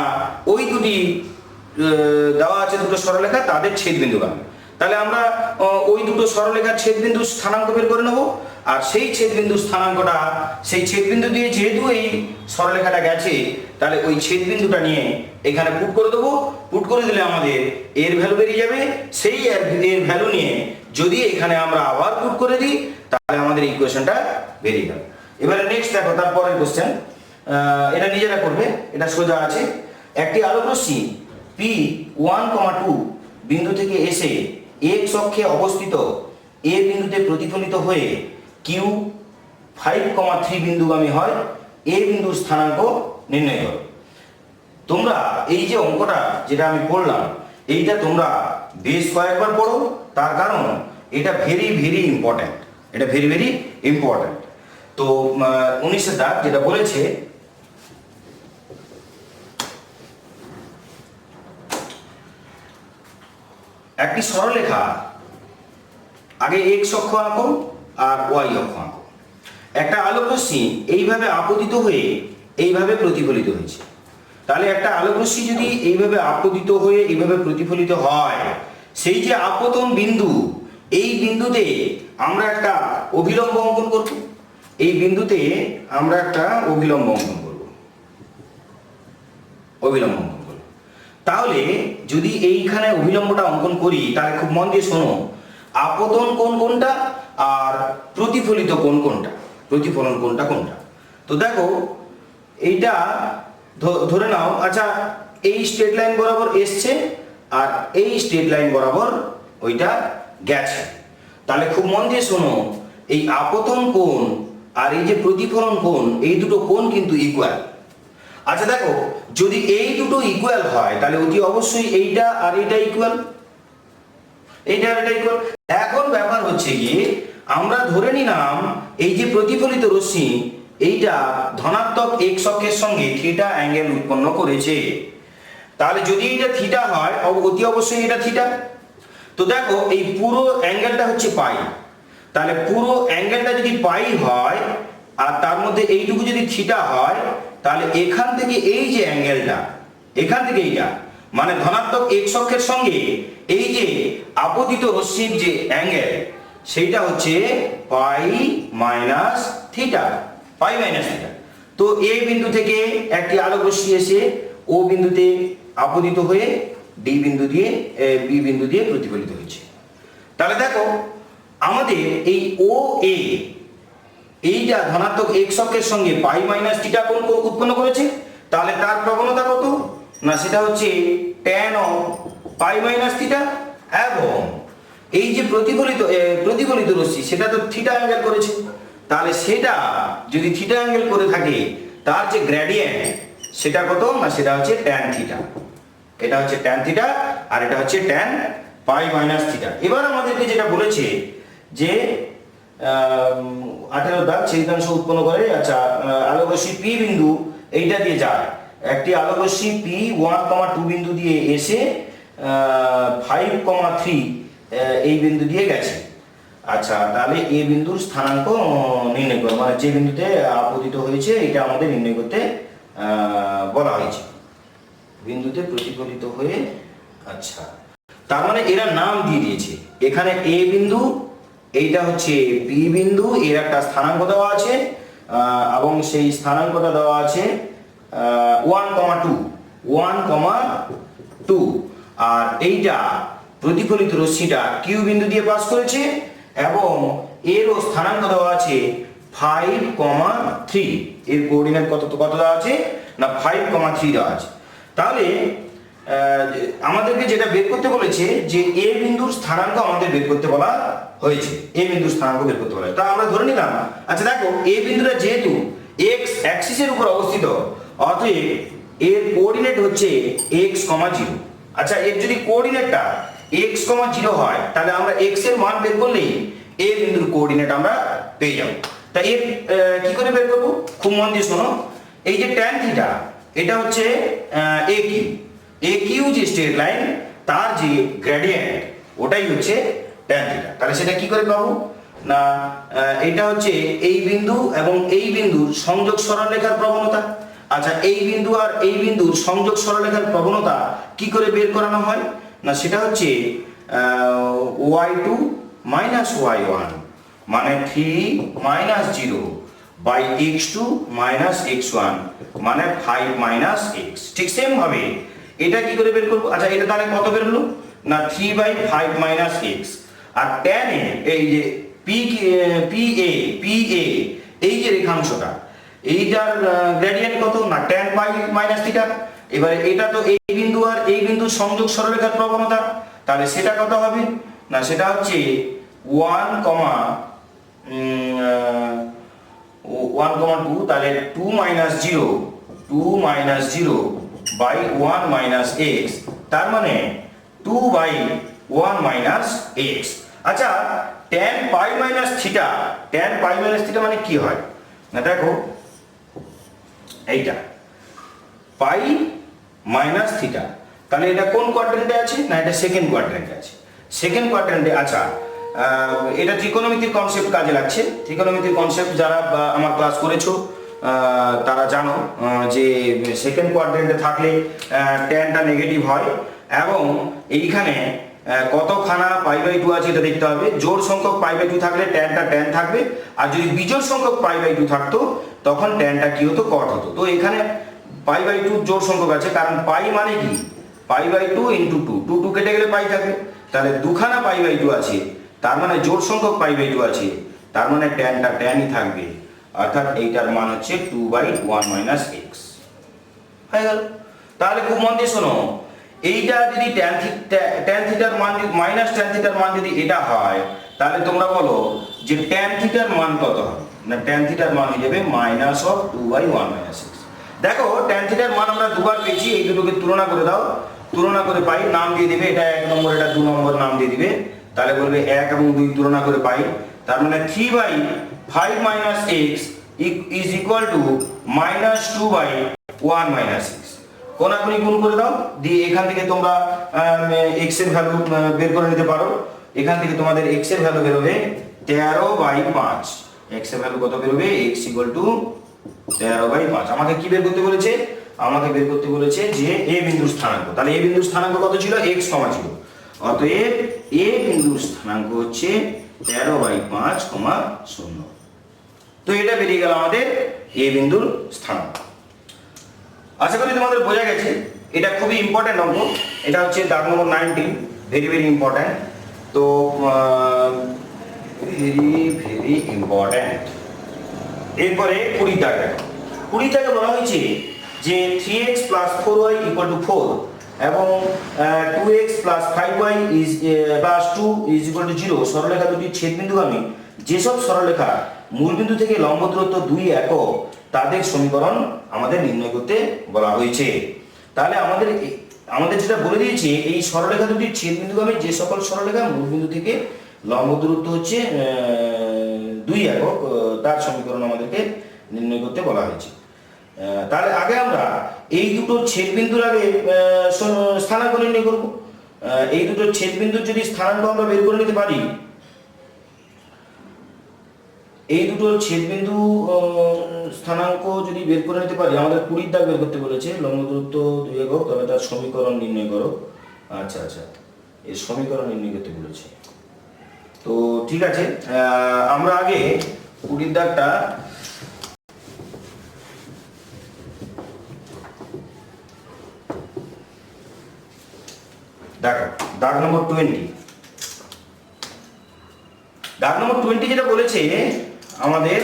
ওই দুটি দেওয়া আছে দুটো সরলরেখা তাদের ছেদবিন্দুগামী। তাহলে আমরা ওই দুটো সরলরেখার ছেদবিন্দু স্থানাঙ্ক বের করে নেব, আর সেই ছেদবিন্দু স্থানাঙ্কটা সেই ছেদবিন্দু দিয়ে যেহেতু এই সরলরেখাটা গেছে তাহলে ওই ছেদবিন্দুটা নিয়ে এখানে পুট করে দেবো। পুট করে দিলে আমাদের এর ভ্যালু বেরিয়ে যাবে। সেই এর ভ্যালু নিয়ে যদি এখানে আমরা আবার পুট করে দিই তাহলে আমাদের ইকুয়েশনটা বেরিয়ে গেল। এবারে নেক্সট দেখো তারপরের কোশ্চেন, এটা নিজেরা করবে, এটা সোজা আছে। একটি আলোক রশ্মি P1,2 বিন্দু থেকে এসে x অক্ষে অবস্থিত a বিন্দুতে প্রতিফলিত হয়ে Q5,3 বিন্দুগামী হয়। a বিন্দুর স্থানাঙ্ক নির্ণয় করো। তোমরা এই যে অঙ্কটা যেটা আমি পড়লাম এইটা তোমরা বেশ কয়েকবার পড়ো, তার কারণ এটা ভেরি ভেরি ইম্পর্ট্যান্ট, এটা ভেরি ভেরি ইম্পর্ট্যান্ট। তো 19 দাগ যেটা বলেছে একটি সরলরেখা, আগে x অক্ষ আঁকো আর y অক্ষ আঁকো। একটা আলোক রশ্মি এইভাবে আপতিত হয়ে এইভাবে প্রতিফলিত হয়েছে। তাহলে একটা আলোক রশ্মি যদি এইভাবে আপতিত হয়ে এইভাবে প্রতিফলিত হয়, সেই যে আপতন বিন্দু, এই বিন্দুতে আমরা একটা অভিলম্ব অঙ্কন করব। এই বিন্দুতে আমরা একটা অভিলম্ব অঙ্কন করব, তাহলে যদি এইখানে অভিলম্বটা অঙ্কন করি তাহলে খুব মন দিয়ে শোনো, আপতন কোণ কোনটা আর প্রতিফলিত কোণ কোনটা, প্রতিফলন কোণটা কোনটা। তো দেখো এইটা ধরে নাও, আচ্ছা এই স্ট্রেট লাইন বরাবর এসছে আর এই স্ট্রেট লাইন বরাবর ওইটা গেছে। তাহলে খুব মন দিয়ে শোনো, এই আপতন কোণ আর এই যে প্রতিফলন কোণ, এই দুটো কোণ কিন্তু ইকুয়াল। আচ্ছা দেখো, যদি এই দুটো ইকুয়াল হয় তাহলে অতি অবশ্যই এইটা আর এইটা ইকুয়াল, এইটা আর এটা ইকুয়াল। এখন ব্যাপার হচ্ছে কি, আমরা ধরে নিলাম এই যে প্রতিফলিত রশ্মি এইটা ধনাত্মক x অক্ষের সঙ্গে থিটা অ্যাঙ্গেল উৎপন্ন করেছে। তাহলে যদি এটা থিটা হয় অতি অবশ্যই এটা থিটা। তো দেখো এই পুরো অ্যাঙ্গেলটা হচ্ছে পাই। তাহলে পুরো অ্যাঙ্গেলটা যদি পাই হয় আর তার মধ্যে এইটুকু যদি থিটা হয়, তাহলে এখান থেকে এই যে অ্যাঙ্গেলটা, এখান থেকে এইটা মানে ধনাত্মক এক্স অক্ষের সঙ্গে এই যে আপতিত রশ্মির যে অ্যাঙ্গেল, সেইটা হচ্ছে পাই মাইনাস থিটা, পাই মাইনাস থিটা। তো এ বিন্দু থেকে একটি আলোক রশ্মি এসে ও বিন্দুতে আপতিত হয়ে ডি বিন্দু দিয়ে বি বিন্দু দিয়ে প্রতিফলিত হয়েছে। তাহলে দেখো আমাদের এই ও এ এইটা ধনাত্মক এক্স অক্ষের সঙ্গে পাই মাইনাস থিটা কোণ উৎপন্ন করেছে। তাহলে তার প্রবণতা কত না, সেটা হচ্ছে tan of pi minus theta, এবং এই যে প্রতিফলিত রশ্মি সেটা তো থিটা অ্যাঙ্গেল করেছে। তাহলে সেটা যদি থিটা অ্যাঙ্গেল করে থাকে, তার যে গ্রেডিয়েন্ট সেটা কত না, সেটা হচ্ছে tan থিটা। এটা হচ্ছে tan থিটা আর এটা হচ্ছে tan পাই মাইনাস থিটা। এবার আমাদেরকে যেটা বলেছে যে 18 দাগ ছেদিতাংশ উৎপন্ন করে। আচ্ছা, আলোক রশ্মি পি বিন্দু এইটা দিয়ে যায়, একটি আলোক রশ্মি পি 1,2 বিন্দু দিয়ে এসে 5,3 এই বিন্দু দিয়ে গেছে। আচ্ছা, তাহলে এ বিন্দুর স্থানাঙ্ক নির্ণয় করো, মানে যে বিন্দুতে আপতিত হয়েছে এটা আমাদের নির্ণয় করতে বলা হয়েছে, বিন্দুতে প্রতিফলিত হয়ে। আচ্ছা, তার মানে এরা নাম দিয়ে দিয়েছে, এখানে এ বিন্দু, এইটা হচ্ছে বি বিন্দু, এর একটা স্থানাঙ্ক দেওয়া আছে এবং সেই স্থানাঙ্কটা দেওয়া আছে 1,2 আর এইটা প্রতিফলিত রশ্মিটা কিউ বিন্দু দিয়ে পাস করেছে এবং এরও স্থানাঙ্ক দেওয়া আছে 5,3। এর কোঅর্ডিনেট কত দেওয়া আছে না 5,3 দেওয়া আছে। তাহলে আমাদেরকে যেটা বের করতে বলেছে যে এ বিন্দুর স্থানাঙ্ক আমাদের বের করতে বলা হয়েছে, এ বিন্দুর স্থানাঙ্ক বের করতে বলা হয়েছে। তা আমরা ধরে নিলাম, আচ্ছা দেখো এ বিন্দুটা যেহেতু এক্স অ্যাক্সিসের উপর অবস্থিত, অতএব এর কোঅর্ডিনেট হচ্ছে x, 0। আচ্ছা, এর যদি কোঅর্ডিনেটটা x, 0 হয়, তাহলে আমরা x এর মান বের করলেই এ বিন্দুর কোঅর্ডিনেট আমরা পেয়ে যাব। তা এর কি করে বের করব, খুব মন দিয়ে শোনো। এই যে tan থিটা, এটা হচ্ছে এ কিউ যে স্ট্রেট লাইন, তার যে গ্রেডিয়েন্ট ওটাই হচ্ছে tan থিটা। তাহলে সেটা কি করে পাবো না, এটা হচ্ছে এই বিন্দু এবং এই বিন্দুর সংযোগ সরলরেখার প্রবণতা। আচ্ছা, এই বিন্দু আর এই বিন্দুর সংযোগ সরলরেখার প্রবণতা কি করে বের করানো হয় না, সেটা হচ্ছে y2 মাইনাস y1 মানে 3 minus 0 by x2 minus x1 মানে 5 মাইনাস x। ঠিক সেম ভাবে এটা কি করে বের করবো। আচ্ছা, এটা তাহলে কত বের হলো না 3/5 মাইনাস x। আর tan এ এই যে PA এই যে রেখাংশটা, এইটার গ্রেডিয়েন্ট কত না tan পাই মাইনাস থিটা। এবারে এটা তো এই বিন্দু আর এই বিন্দুর সংযোগ সরলরেখার প্রবণতা, তাহলে সেটা কত হবে না, সেটা হচ্ছে 1,2, তাহলে 2 মাইনাস 0 বাই 1 মাইনাস x, তার মানে 2/1 মাইনাস x। আচ্ছা, tan পাই মাইনাস থিটা মানে কি হয় না, দেখো এইটা পাই মাইনাস থিটা, তাহলে এটা কোন কোয়াড্রেন্টে আছে না, এটা সেকেন্ড কোয়াড্রেন্টে আছে, সেকেন্ড কোয়াড্রেন্টে। আচ্ছা, এটা ত্রিকোণমিতির কনসেপ্ট কাজে লাগছে। ত্রিকোণমিতির কনসেপ্ট যারা আমার ক্লাস করেছো তারা জানো যে সেকেন্ড কোয়াড্রেন্টে থাকলে ট্যানটা নেগেটিভ হয় এবং এইখানে কতখানা π/2 আছে এটা দেখতে হবে। জোড় সংখ্যক π/2 থাকলে ট্যানটা ট্যান থাকবে, আর যদি বিজোড় সংখ্যক π/2 থাকতো তখন ট্যানটা কি হতো, কট হতো। তো এখানে π/2 জোড় সংখ্যক আছে, কারণ পাই মানে কি π/2 × 2, 2 কেটে গেলে পাই থাকবে, তাহলে দুখানা π/2 আছে, তার মানে জোড় সংখ্যক π/2 আছে, তার মানে ট্যানটা ট্যানই থাকবে, অর্থাৎ এইটার মান হচ্ছে 2/1 মাইনাস x হয়ে গেল। তাহলে খুব মন দিয়ে শোনো, এইটা যদি tan থিটার মান মাইনাস tan থিটার মান যদি এটা হয়, তাহলে তোমরা বলো যে tan থিটার মান কত হবে না, tan থিটার মান হয়ে যাবে -2/1 মাইনাস x। দেখো tan থিটার মান আমরা দুবার পেয়েছি, এই দুটোকে তুলনা করে দাও, তুলনা করে পাই, নাম দিয়ে দিবে, এটা 1 নম্বর এটা 2 নম্বর নাম দিয়ে দিবে, তাহলে বলবে 1 এবং 2 তুলনা করে পাই, তার মানে 3/5 minus x is equal two -2/1 minus x। কোনাকুনি গুণ করে দাও, দিয়ে এখান থেকে তোমরা x এর ভ্যালু বের করে নিতে পারো। এখান থেকে তোমাদের x এর ভ্যালু বের হবে 13/5। x এর ভ্যালু কত বেরোবে? x = 13/5। আমাকে কি বের করতে বলেছে? আমাকে বের করতে বলেছে যে a বিন্দুর স্থানাঙ্ক। তাহলে a বিন্দুর স্থানাঙ্ক কত ছিল? x, 0। অতএব a বিন্দুর স্থানাঙ্ক হচ্ছে 13/5, 0। তো এটা বেরিয়ে গেল আমাদের a বিন্দুর স্থানাঙ্ক। আশা করি তোমাদের বোঝা গেছে। এটা খুবই ইম্পর্টেন্ট অঙ্ক। এটা হচ্ছে দাগ নম্বর 19, ভেরি ভেরি ইম্পর্টেন্ট। তো ভেরি ইম্পর্টেন্ট। এরপরে 20 দাগ। 20 দাগে বলা হয়েছে যে 3x + 4y = 4 এবং 2x + 5y + 2 = 0 সরলরেখা দুটি ছেদবিন্দুগামী যেসব সরলরেখা মূলবিন্দু থেকে লম্ব দূরত্ব 2 একক তাদের সমীকরণ আমাদের নির্ণয় করতে বলা হয়েছে। তাহলে আমাদের যেটা বলে দিয়েছে, এই সরলরেখা দুটি ছেদবিন্দুগামী যে সকল সরলরেখা মূলবিন্দু থেকে লম্ব দূরত্ব হচ্ছে 2 একক তার সমীকরণ আমাদেরকে নির্ণয় করতে বলা হয়েছে। তাহলে আগে আমরা এই দুটো ছেদবিন্দুর আগে স্থানাঙ্ক নির্ণয় করব। এই দুটো ছেদবিন্দুর যদি স্থানাঙ্ক আমরা বের করে নিতে পারি, এই দুটো ছেদবিন্দু স্থানাঙ্ক যদি বের করে নিতে পারি, আমাদের 20 দাগ বের করতে বলেছে, লম্ব দূরত্ব 2 একক, তবে তার সমীকরণ নির্ণয় করো। আচ্ছা, এই সমীকরণ নির্ণয় করতে বলেছে। তো ঠিক আছে, আমরা আগে 20 দাগটা দেখো। দাগ নম্বর 20। দাগ নম্বর 20 যেটা বলেছে আমাদের,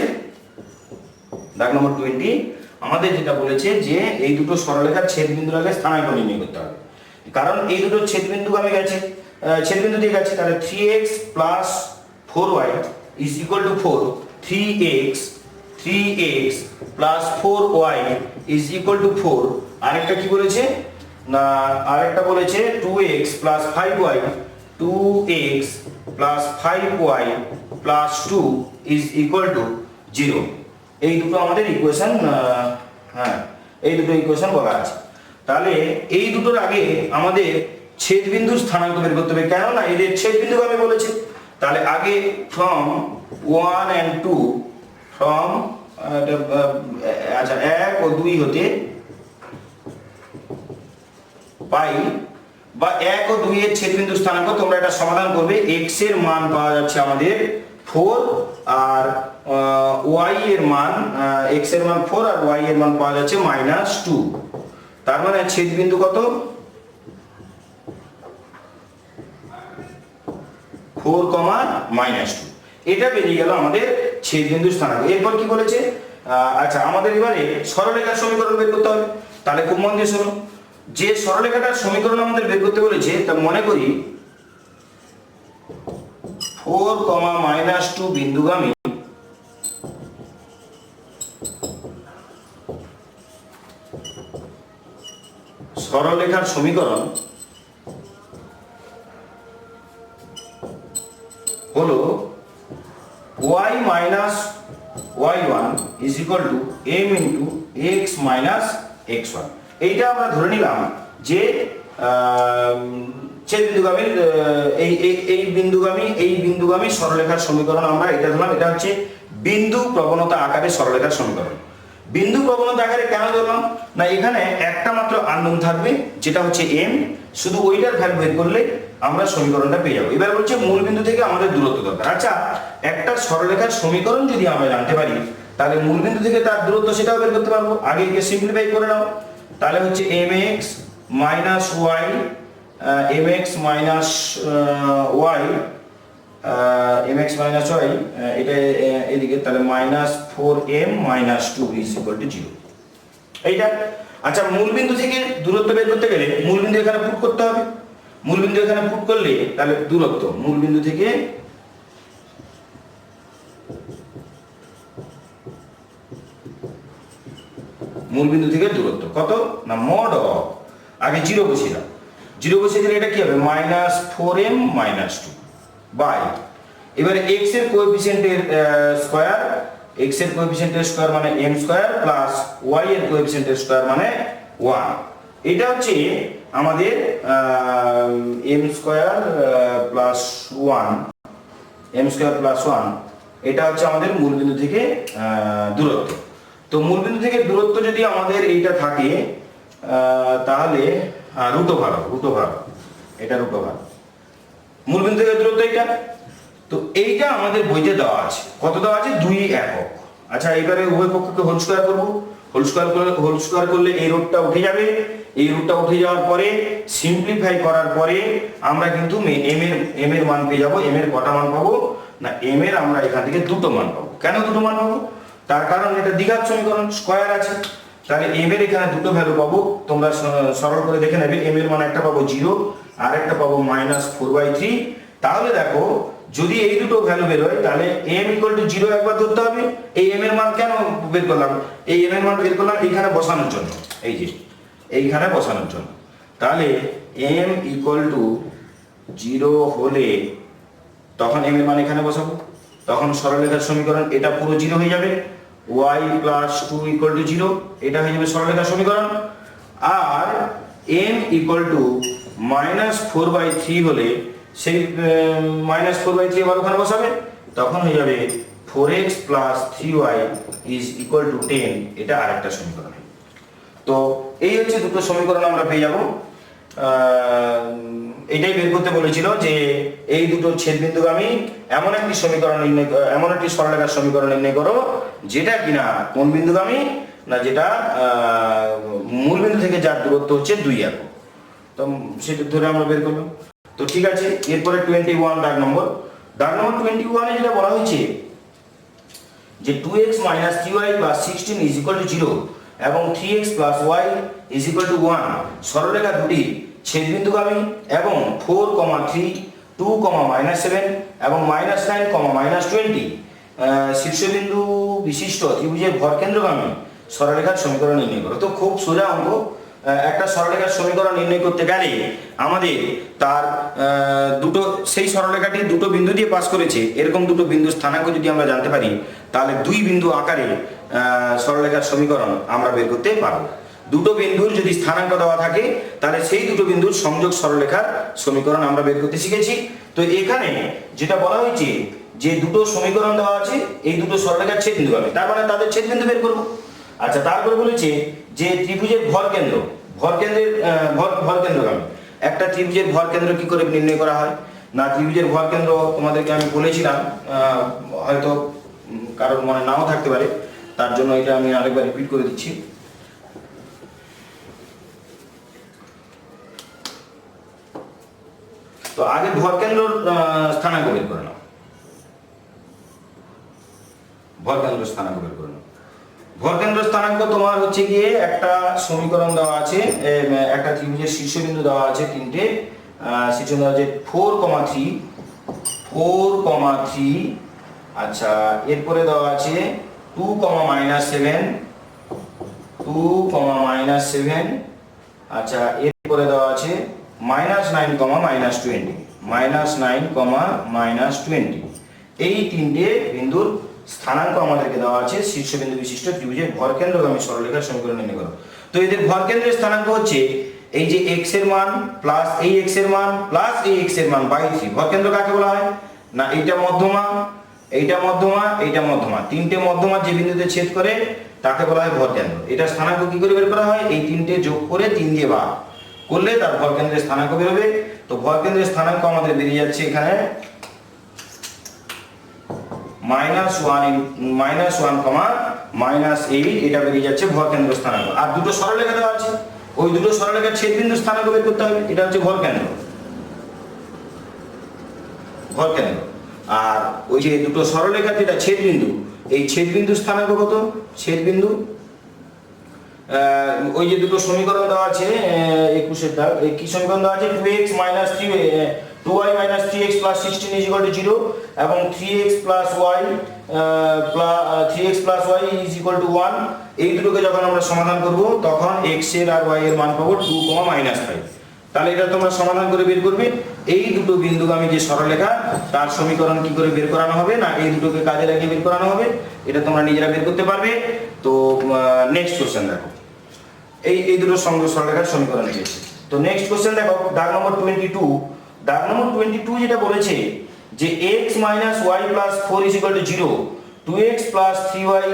দাগ নম্বর 20 আমাদের যেটা বলেছে যে এই দুটো সরলরেখার ছেদবিন্দুর আগে স্থানাঙ্ক নির্ণয় করতে হবে। কারণ এই দুটো ছেদবিন্দুগামী গেছে, ছেদবিন্দু দিয়ে গেছে। তাহলে 3x + 4y = 4। 3x + 4y = 4। আরেকটা কি বলেছে না, আরেকটা বলেছে 2x + 5y 2x + 5y + 2 = 0। এই দুটো আমাদের ইকুয়েশন, এই দুটো ইকুয়েশন বলা আছে। তাহলে এই দুটোর আগে আমাদের ছেদবিন্দুর স্থানাঙ্ক বের করতে হবে, কেননা এদের ছেদবিন্দুগামী বলেছে। তাহলে আগে ফ্রম 1 and 2, ফ্রম আচ্ছা 1 ও 2 হতে পাই বা 1 ও 2 এর ছেদবিন্দুর স্থানাঙ্ক তোমরা এটা সমাধান করবে। x এর মান পাওয়া যাচ্ছে আমাদের 4 আর y এর মান, x এর মান 4 আর y এর মান পাওয়া যাচ্ছে -2। তার মানে ছেদবিন্দু কত? 4, -2। এটা বেরিয়ে গেল আমাদের ছেদবিন্দুর স্থানাঙ্ক। এরপর কি বলেছে? আচ্ছা, আমাদের এবারে সরলরেখার সমীকরণ বের করতে হবে। তাহলে খুব মন দিয়ে শোনো, যে সরলরেখাটার সমীকরণ আমাদের বের করতে বলেছে, তা মনে করি 4, -2 বিন্দুগামী সরলরেখার সমীকরণ হলো y - y1 = m × x - x1। এইটা আমরা ধরে নিলাম যে ছেদবিন্দুগামীর এই বিন্দুগামী সরলরেখার সমীকরণ আমরা এটা ধরলাম। এটা হচ্ছে বিন্দু প্রবণতা আকারে সরলরেখার সমীকরণ। বিন্দু প্রবণতা আকারে কেন ধরলাম না, এখানে একটা মাত্র আননোন থাকবে, যেটা হচ্ছে m। শুধু ওইটার ভ্যালু বের করলে আমরা সমীকরণটা পেয়ে যাবো। এবার বলছে মূল বিন্দু থেকে আমাদের দূরত্ব দরকার। আচ্ছা, একটা সরলরেখার সমীকরণ যদি আমরা জানতে পারি, তাহলে মূল বিন্দু থেকে তার দূরত্ব সেটাও বের করতে পারবো। আগে একে সিম্পলিফাই করে নাও। তাহলে হচ্ছে mx - y, এটা এদিকে, তাহলে -4m - 2 = 0। এইটা। আচ্ছা, মূলবিন্দু থেকে দূরত্ব বের করতে গেলে মূলবিন্দু এখানে পুট করতে হবে। মূলবিন্দু এখানে পুট করলে তাহলে দূরত্ব মূলবিন্দু থেকে দূরত্ব কত না, mod অফ, আগে 0 বসিয়ে দাও। 0 বসিয়ে দিলে এটা কি হবে? -4m - 2 বাই, এবারে x এর কোএফিসিয়েন্টের স্কয়ার, x এর কোএফিসিয়েন্টের স্কয়ার মানে m² প্লাস y এর কোএফিসিয়েন্টের স্কয়ার মানে 1। এটা হচ্ছে আমাদের m² plus 1 m square plus 1, এটা হচ্ছে আমাদের মূলবিন্দু থেকে দূরত্ব। তো মূলবিন্দু থেকে দূরত্ব যদি আমাদের এইটা থাকে তাহলে রুট ওভার, এটা রুট ওভার মূলবিন্দু থেকে দূরত্ব এইটা। তো এইটা আমাদের বইতে দেওয়া আছে, কত দেওয়া আছে? 2 একক। আচ্ছা, এবারে উভয় পক্ষকে হোল স্কয়ার করব। হোল স্কয়ার করলে এই রুটটা উঠে যাবে। এই রুটটা উঠে যাওয়ার পরে সিম্পলিফাই করার পরে আমরা কিন্তু এম এর মান পেয়ে যাবো। এম এর কটা মান পাবো না, এম এর আমরা এখান থেকে দুটো মান পাবো। কেন দুটো মান পাবো? তার কারণ এটা দ্বিঘাত সমীকরণ, স্কয়ার আছে, তাহলে এম এর এখানে দুটো ভ্যালু পাবো। তোমরা সরল করে দেখে নেবে। এম এর মান একটা পাবো 0 আর একটা পাবো -4/3। তাহলে দেখো, যদি এই দুটো ভ্যালু বের হয় তাহলে m = 0 একবার ধরতে হবে। এই m এর মান কেন বের করলাম? এই m এর মান বের করলাম এইখানে বসানোর জন্য, এই যে এইখানে বসানোর জন্য। তাহলে m = 0 হলে তখন m এর মান এখানে বসাবো, তখন সরলরেখার সমীকরণ এটা পুরো 0 হয়ে যাবে। y + 2 = 0, এটা হয়ে যাবে সরলরেখার সমীকরণ। আর m = -4/3 হলে সেই -4/3 আবার ওখানে বসাবে, তখন হয়ে যাবে 4x + 3y = 10। এটা আরেকটা সমীকরণ। তো এই হচ্ছে দুটো সমীকরণ আমরা পেয়ে যাব। এটাই বের করতে বলেছিল যে এই দুটো ছেদবিন্দুগামী এমন একটি সমীকরণ নির্ণয়, এমন একটি সরলরেখার সমীকরণ নির্ণয় করো যেটা কিনা কোন বিন্দুগামী না, যেটা মূলবিন্দু থেকে যার দূরত্ব হচ্ছে 2 একক। তো সেটা ধরে আমরা বের করলাম। তো ঠিক আছে, এরপরে 21 দাগ নম্বর 21 এ যেটা বলা হয়েছে যে 2x - 3y + 16 = 0 এবং 3x + y = 1 সরলরেখা দুটি ছেদবিন্দুগামী এবং 4, 3, 2, -7 এবং -9, -20 শীর্ষবিন্দু বিশিষ্ট ত্রিভুজের ভরকেন্দ্রগামী সরলরেখার সমীকরণ নির্ণয় করো। তো খুব সোজা অঙ্ক। একটা সরলরেখার সমীকরণ নির্ণয় করতে গেলে আমাদের তার দুটো, সেই সরলরেখাটি দুটো বিন্দু দিয়ে পাস করেছে, এরকম দুটো বিন্দুর স্থানাঙ্ক যদি আমরা জানতে পারি তাহলে দুই বিন্দু আকারে সরলরেখার সমীকরণ আমরা বের করতে পারবো। দুটো বিন্দুর যদি স্থানাঙ্ক দেওয়া থাকে তাহলে সেই দুটো বিন্দুর সংযোগ সরলরেখার সমীকরণ আমরা বের করতে শিখেছি। তো এখানে যেটা বলা হয়েছে যে দুটো সমীকরণ দেওয়া আছে, এই দুটো সরলরেখার ছেদবিন্দুগামী, তার মানে তাদের ছেদবিন্দু বের করবো। আচ্ছা, তারপরে বলেছে যে ত্রিভুজের ভরকেন্দ্রগামী। একটা ত্রিভুজের ভরকেন্দ্র কি করে নির্ণয় করা হয় না, ত্রিভুজের ভরকেন্দ্র তোমাদেরকে আমি বলেছিলাম, হয়তো কারোর মনে নাও থাকতে পারে, তার জন্য এটা আমি আরেকবার রিপিট করে দিচ্ছি। তো আগে ভরকেন্দ্রর স্থানাঙ্ক বের করে নাও, ভরকেন্দ্র স্থানাঙ্ক বের করে নাও। ভরকেন্দ্র স্থানাঙ্ক তোমার হচ্ছে গিয়ে একটা সমীকরণ দেওয়া আছে, একটা ত্রিভুজের শীর্ষবিন্দু দেওয়া আছে তিনটে, শীর্ষবিন্দু দেওয়া আছে 4, 3। আচ্ছা, এরপরে দেওয়া আছে 2, -7, 2, আচ্ছা, এরপরে দেওয়া আছে -9, -20। এই তিনটে বিন্দুর স্থানাঙ্ক আমাদেরকে দেওয়া আছে শীর্ষবিন্দু বিশিষ্ট ত্রিভুজের ভরকেন্দ্রগামী সরলরেখার সমীকরণ নির্ণয় করো। তো এদের ভরকেন্দ্রের স্থানাঙ্ক হচ্ছে এই যে x এর মান প্লাস এই x এর মান প্লাস এই x এর মান বাই 3। ভরকেন্দ্র কাকে বলা হয় না, এইটা মধ্যমা, এইটা মধ্যমা, এইটা মধ্যমা, তিনটে মধ্যমা যে বিন্দুতে ছেদ করে তাকে বলা হয় ভরকেন্দ্র। এটা স্থানাঙ্ক কি করে বের করা হয়, এই তিনটে যোগ করে 3 দিয়ে ভাগ করলে তার ভরকেন্দ্রের স্থানাঙ্ক বেরোবে। তো ভরকেন্দ্রের স্থানাঙ্ক আমাদের বেরিয়ে যাচ্ছে এখানে -1, এটা বেরিয়ে যাচ্ছে ভরকেন্দ্র স্থানাঙ্ক। আর দুটো সরলরেখা দেওয়া আছে, ওই দুটো সরলরেখার ছেদবিন্দুর স্থানাঙ্ক বের করতে হবে, এটা হচ্ছে ভরকেন্দ্র। আর ওই যে দুটো সরলরেখার যেটা ছেদবিন্দু, এই ছেদবিন্দুর স্থানাঙ্ক কত? ছেদবিন্দু ওই যে দুটো সমীকরণ দেওয়া আছে 21 এর দাগ, এই কি সমীকরণ দেওয়া আছে 2y - 3x + 16 = 0 এবং 3x + y = 1। এই দুটোকে যখন আমরা সমাধান করব তখন x এর আর y এর মান পাবো 2, -5। তাহলে এটা তোমরা সমাধান করে বের করবে। এই দুটো বিন্দুগামী যে সরলরেখা তার সমীকরণ কি করে বের করানো হবে না, এই দুটোকে কাজে লাগিয়ে বের করানো হবে। এটা তোমরা নিজেরা বের করতে পারবে। তো নেক্সট কোশ্চেন দেখো, এই দুটো সংযোগ সরলরেখার সমীকরণ চেয়েছে। তো নেক্সট কোশ্চেন দেখো, দাগ নম্বর 22। দাগ নম্বর 22 যেটা বলেছে যে x minus y plus four is equal to zero, 2x plus 3y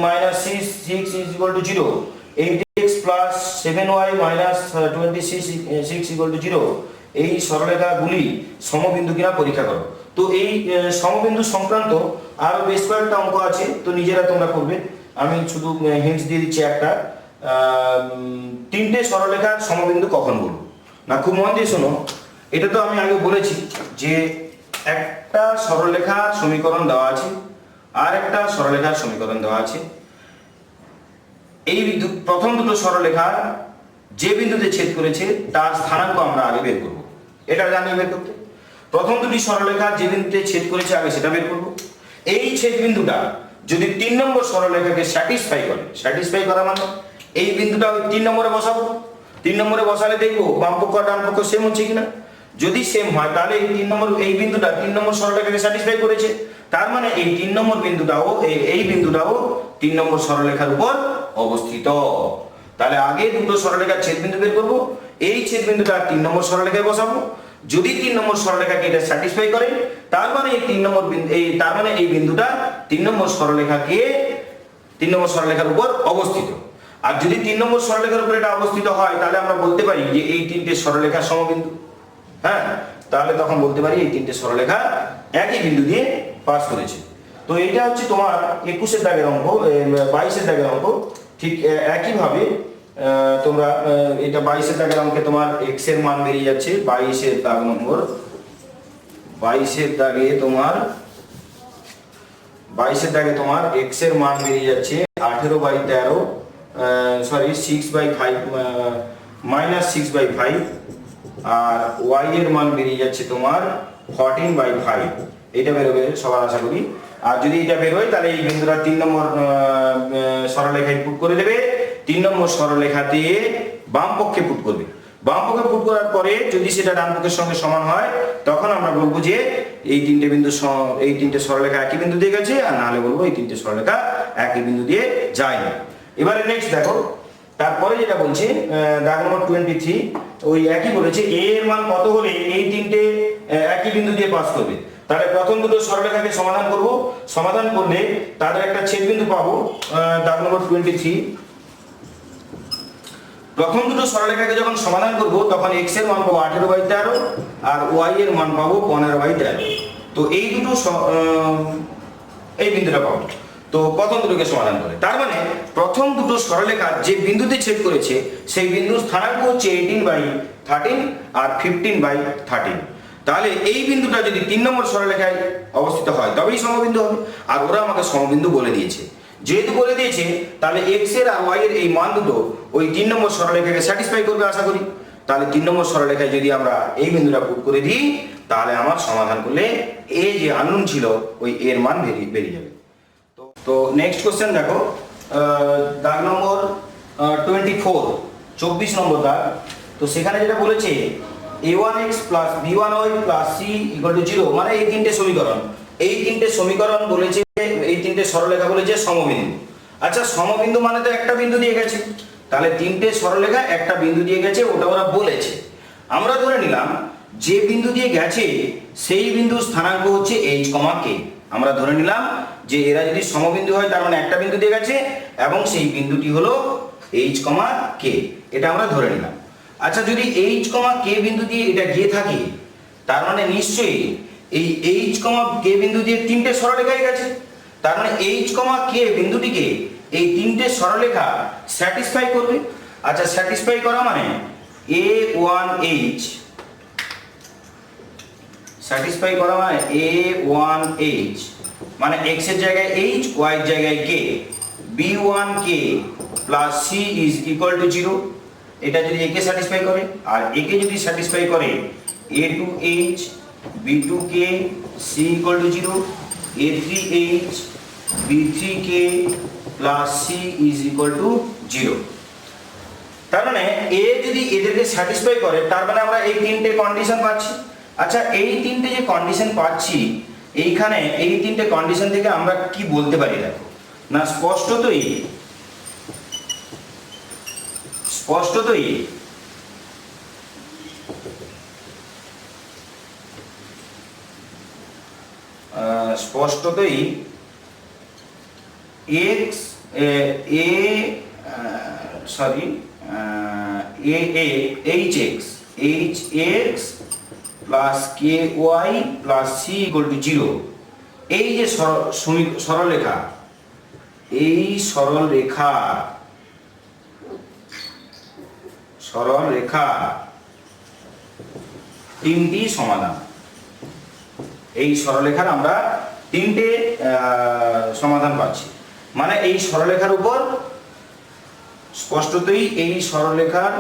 minus 6 is equal to zero, 8x plus 7y minus 26 equal to zero, এই সরলরেখাগুলি সমবিন্দু কিনা পরীক্ষা করো। তো এই সমবিন্দু সংক্রান্ত আরো বেশ কয়েকটা অঙ্ক আছে, তো নিজেরা তোমরা করবে। আমি শুধু হিন্টস দিয়ে দিচ্ছি একটা, তিনটে সরলরেখার সমবিন্দু কখন বলবো না, খুব মন দিয়ে শোনো। এটা তো আমি আগে বলেছি যে একটা সরলরেখার সমীকরণ দেওয়া আছে আর একটা সরলরেখার সমীকরণ দেওয়া আছে। এই প্রথম দুটো সরলরেখার যে বিন্দুতে ছেদ করেছে তার স্থানাঙ্ক আমরা আগে বের করব, এটা জানি বের করতে। প্রথম দুটি সরলরেখা যে বিন্দুতে ছেদ করেছে আগে সেটা বের করব। এই ছেদ বিন্দুটা যদি 3 নম্বর সরলরেখাকে স্যাটিসফাই করা মানে এই বিন্দুটা ওই 3 নম্বরে বসাবো। 3 নম্বরে বসালে দেখবো বাম পক্ষ আর ডান পক্ষ সেম হচ্ছে কিনা। যদি সেম হয় তাহলে এই বিন্দুটা 3 নম্বর সরলরেখাকে স্যাটিসফাই করেছে, তার মানে এই 3 নম্বর বিন্দুটাও এই বিন্দুটাও 3 নম্বর সরলরেখার উপর অবস্থিত। তাহলে আগে দুটো সরলরেখার ছেদ বিন্দু বের করব, এই ছেদ বিন্দুটা 3 নম্বর সরলরেখায় বসাবো। যদি 3 নম্বর সরলরেখাকে এটা স্যাটিসফাই করে তার মানে এই 3 নম্বর তার মানে এই বিন্দুটা 3 নম্বর সরলরেখার উপর অবস্থিত। আর যদি 3 নম্বর সরলরেখার উপর এটা অবস্থিত হয় তাহলে আমরা বলতে পারি যে এই তিনটে সরলরেখা সমবিন্দু। হ্যাঁ, তাহলে তখন বলতে পারি এই তিনটে সরলরেখা একই বিন্দু দিয়ে পাস করেছে। তো এটা হচ্ছে তোমার 21 দাগের অঙ্ক, 22 দাগের অঙ্ক। ঠিক একইভাবে তোমরা এটা 22 দাগের অঙ্কে তোমার x এর মান বেরিয়ে যাচ্ছে 22 দাগ নম্বর, 22 দাগে তোমার x এর মান বেরিয়ে যাচ্ছে 18/13 সরি 6/5 মাইনাস 6/5, আর y এর মান বেরিয়ে যাচ্ছে তোমার 14/5। এটা বেরোবে সবার আশা করি। আর যদি এটা বেরোয় তাহলে এই বিন্দুটা 3 নম্বর সরলরেখায় পুট করে দেবে, 3 নম্বর সরলরেখাতে বাম পক্ষে পুট করবে। বাম পক্ষে পুট করার পরে যদি সেটা ডান পক্ষের সঙ্গে সমান হয় তখন আমরা বলবো যে এই তিনটে সরলরেখা একই বিন্দু দিয়ে গেছে, আর নাহলে বলবো এই তিনটে সরলরেখা একই বিন্দু দিয়ে যায় না। এবারে নেক্সট দেখো, তারপরে যেটা বলছে দাগ নম্বর 23, ওই একই বলেছে a এর মান কত হলে এই তিনটে একই বিন্দু দিয়ে পাস করবে। তাহলে প্রথম দুটো সরলরেখাকে সমাধান করব, সমাধান করলে তাদের একটা ছেদবিন্দু পাবো। দাগ নম্বর 23, প্রথম দুটো সরলরেখাকে যখন সমাধান করব তখন x এর মান পাবো 18/13 আর y এর মান পাবো 15/13। তো এই দুটো এই বিন্দুটা পাবো। তো প্রথম দুটোকে সমাধান করে তার মানে প্রথম দুটো সরলরেখা যে বিন্দুতে ছেদ করেছে সেই বিন্দুর স্থানাঙ্ক হচ্ছে 18/13 আর 15/13। তাহলে এই বিন্দুটা যদি 3 নম্বর সরলরেখায় অবস্থিত হয় তবেই সমবিন্দু হবে। আর ওরা আমাকে সমবিন্দু বলে দিয়েছে, যেহেতু বলে দিয়েছে তাহলে x এর আর y এর এই মান দুটো ওই 3 নম্বর সরলরেখাকে স্যাটিসফাই করবে আশা করি। তাহলে 3 নম্বর সরলরেখায় যদি আমরা এই বিন্দুটা পুট করে দিই তাহলে আমার সমাধান করলে a যে আননোন ছিল ওই এর মান বেরিয়ে যাবে। তো নেক্সট কোশ্চেন দেখো, দাগ নম্বর 24 নম্বর দাগ। তো সেখানে যেটা বলেছে a1x plus b1y plus c equal to 0, মানে এই তিনটে সমীকরণ বলেছে, এই তিনটে সরলরেখা বলেছে সমবিন্দু। আচ্ছা, সমবিন্দু মানে তো একটা বিন্দু দিয়ে গেছে, তাহলে তিনটে সরলরেখা একটা বিন্দু দিয়ে গেছে ওটা ওরা বলেছে। আমরা ধরে নিলাম যে বিন্দু দিয়ে গেছে সেই বিন্দুর স্থানাঙ্ক হচ্ছে h, k। আমরা ধরে নিলাম যে এরা যদি সমবিন্দু হয় তার মানে একটা বিন্দু দিয়ে গেছে এবং সেই বিন্দুটি হলো h, k, এটা আমরা ধরে নিলাম। আচ্ছা, যদি h, k বিন্দু দিয়ে এটা গিয়ে থাকে তার মানে নিশ্চয়ই এই h, k বিন্দু দিয়ে তিনটে সরলরেখাই গেছে, তার মানে h, k বিন্দুটিকে এই তিনটে সরলরেখা স্যাটিসফাই করবে। আচ্ছা, স্যাটিসফাই করা মানে a1h, স্যাটিসফাই করা মানে a1h মানে x এর জায়গায় h, y এর জায়গায় k, b1k plus c is equal to 0। এটা যদি a কে স্যাটিসফাই করে আর a কে যদি স্যাটিসফাই করে a2h, b2k, c equal to 0, a3h, b3k plus c is equal to 0। তার মানে a যদি এদেরকে স্যাটিসফাই করে তার মানে আমরা এই তিনটে কন্ডিশন পাচ্ছি। আচ্ছা, এই তিনটে যে কন্ডিশন পাচ্ছি এইখানে এই তিনটে কন্ডিশন থেকে আমরা কি বলতে পারি দেখো না, স্পষ্টতই স্পষ্টতই x a sorry a h x plus k y plus c equal to 0, এই যে সরলরেখা, এই সরলরেখা তিনটি সমাধান। এই সরলরেখার আমরা তিনটে সমাধান পাচ্ছি। মানে এই সরলরেখার উপর স্পষ্টতই এই সরলরেখার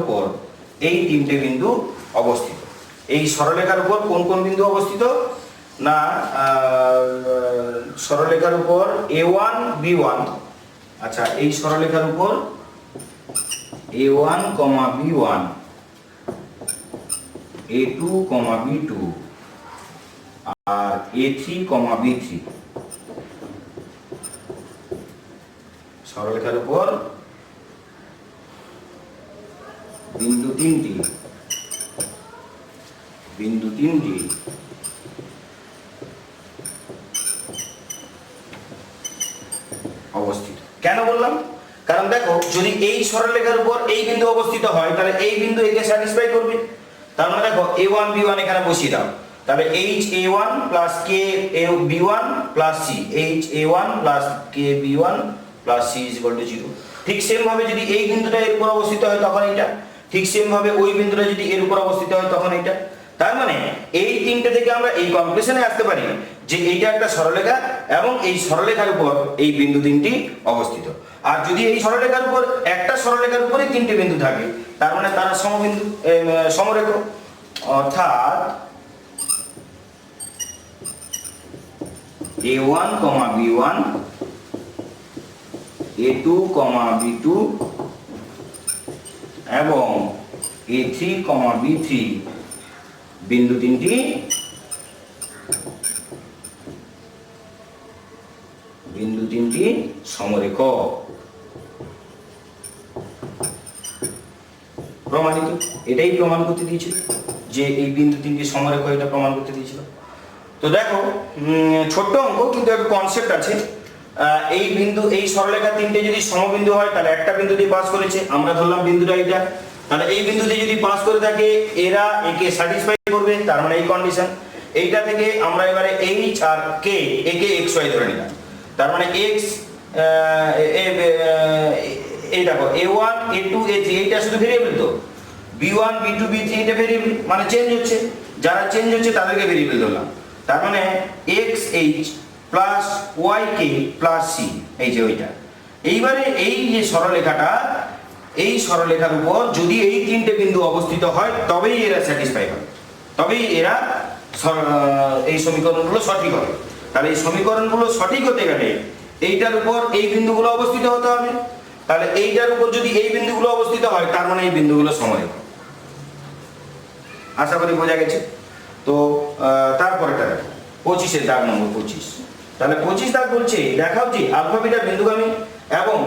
উপর এই তিনটে বিন্দু অবস্থিত। এই সরলরেখার উপর কোন কোন বিন্দু অবস্থিত না, সরলরেখার উপর a1 b1, আচ্ছা এই সরলরেখার উপর a1, b1, a2, b2 আর a3, b3, সরলরেখার উপর বিন্দু তিনটি অবস্থিত। কেন বললাম? কারণ দেখো, যদি এই সরলরেখার উপর এই বিন্দু অবস্থিত হয় তাহলে এই বিন্দু একে স্যাটিসফাই করবে। তার মানে দেখো a1 b1 এখানে বসিয়ে দাও, তাহলে ha1 plus k b1 plus c, ha1 plus k b1 plus c is equal to 0। ঠিক সেম ভাবে যদি এই বিন্দুটা এর উপর অবস্থিত হয় তখন এটা, ঠিক সেম ভাবে ওই বিন্দুটা যদি এর উপর অবস্থিত হয় তখন এটা। তার মানে এই তিনটে থেকে আমরা এই কনক্লুশনে আসতে পারি যে এইটা একটা সরলরেখা এবং এই সরলরেখার উপর এই বিন্দু তিনটি অবস্থিত। আর যদি এই সরলরেখার উপর একটা সরলরেখার উপরে তিনটে বিন্দু থাকে তার মানে তারা সমবিন্দু সমরেখ, অর্থাৎ a1, b1, a2, b2 এবং a3, b3 বিন্দু তিনটি সমরেখ। প্রমাণিত, এটাই প্রমাণ করতে দিয়েছিল যে এই বিন্দু তিনটি সমরেখ, এটা প্রমাণ করতে দিয়েছিল। তো দেখো ছোট্ট অঙ্ক কিন্তু একটা কনসেপ্ট আছে। এই বিন্দু, এই সরলরেখা তিনটে যদি সমবিন্দু হয় তাহলে একটা বিন্দু দিয়ে পাস করেছে, আমরা ধরলাম বিন্দুটা এটা, তাহলে এই বিন্দু দিয়ে যদি পাস করে থাকে এরা একে স্যাটিসফাই করবে, তার মানে এই কন্ডিশন। এইটা থেকে আমরা এবারে এইচ আর কে একে এক্স ওয়াই ধরে নিলাম, তার মানে এক্স এই দেখো a1 a2 a3 এইটা শুধু ভেরিয়েবল, তো b1 b2 b3 এটা ভেরিয়েবল, মানে চেঞ্জ হচ্ছে, যারা চেঞ্জ হচ্ছে তাদেরকে ভেরিয়েবল ধরলাম। তার মানে xh plus yk plus c, এই যে ওইটা। এইবারে এই যে সরলরেখাটা, এই সরলরেখার উপর যদি এই তিনটে বিন্দু অবস্থিত হয় তবেই এরা স্যাটিসফাই হবে, তবেই এরা এই সমীকরণগুলো সঠিক হবে। তাহলে এই সমীকরণগুলো সঠিক হতে গেলে এইটার উপর এই বিন্দুগুলো অবস্থিত হতে হবে, তাহলে এইটার উপর যদি এই বিন্দুগুলো অবস্থিত হয় তার মানে এই বিন্দুগুলো সমরেখ। আশা করি বোঝা গেছে। তো তারপরেটা দেখো 25-এর দাগ নম্বর 25। তাহলে 25 দাগ বলছে দেখাও যে আলফা বিটা বিন্দুগামী এবং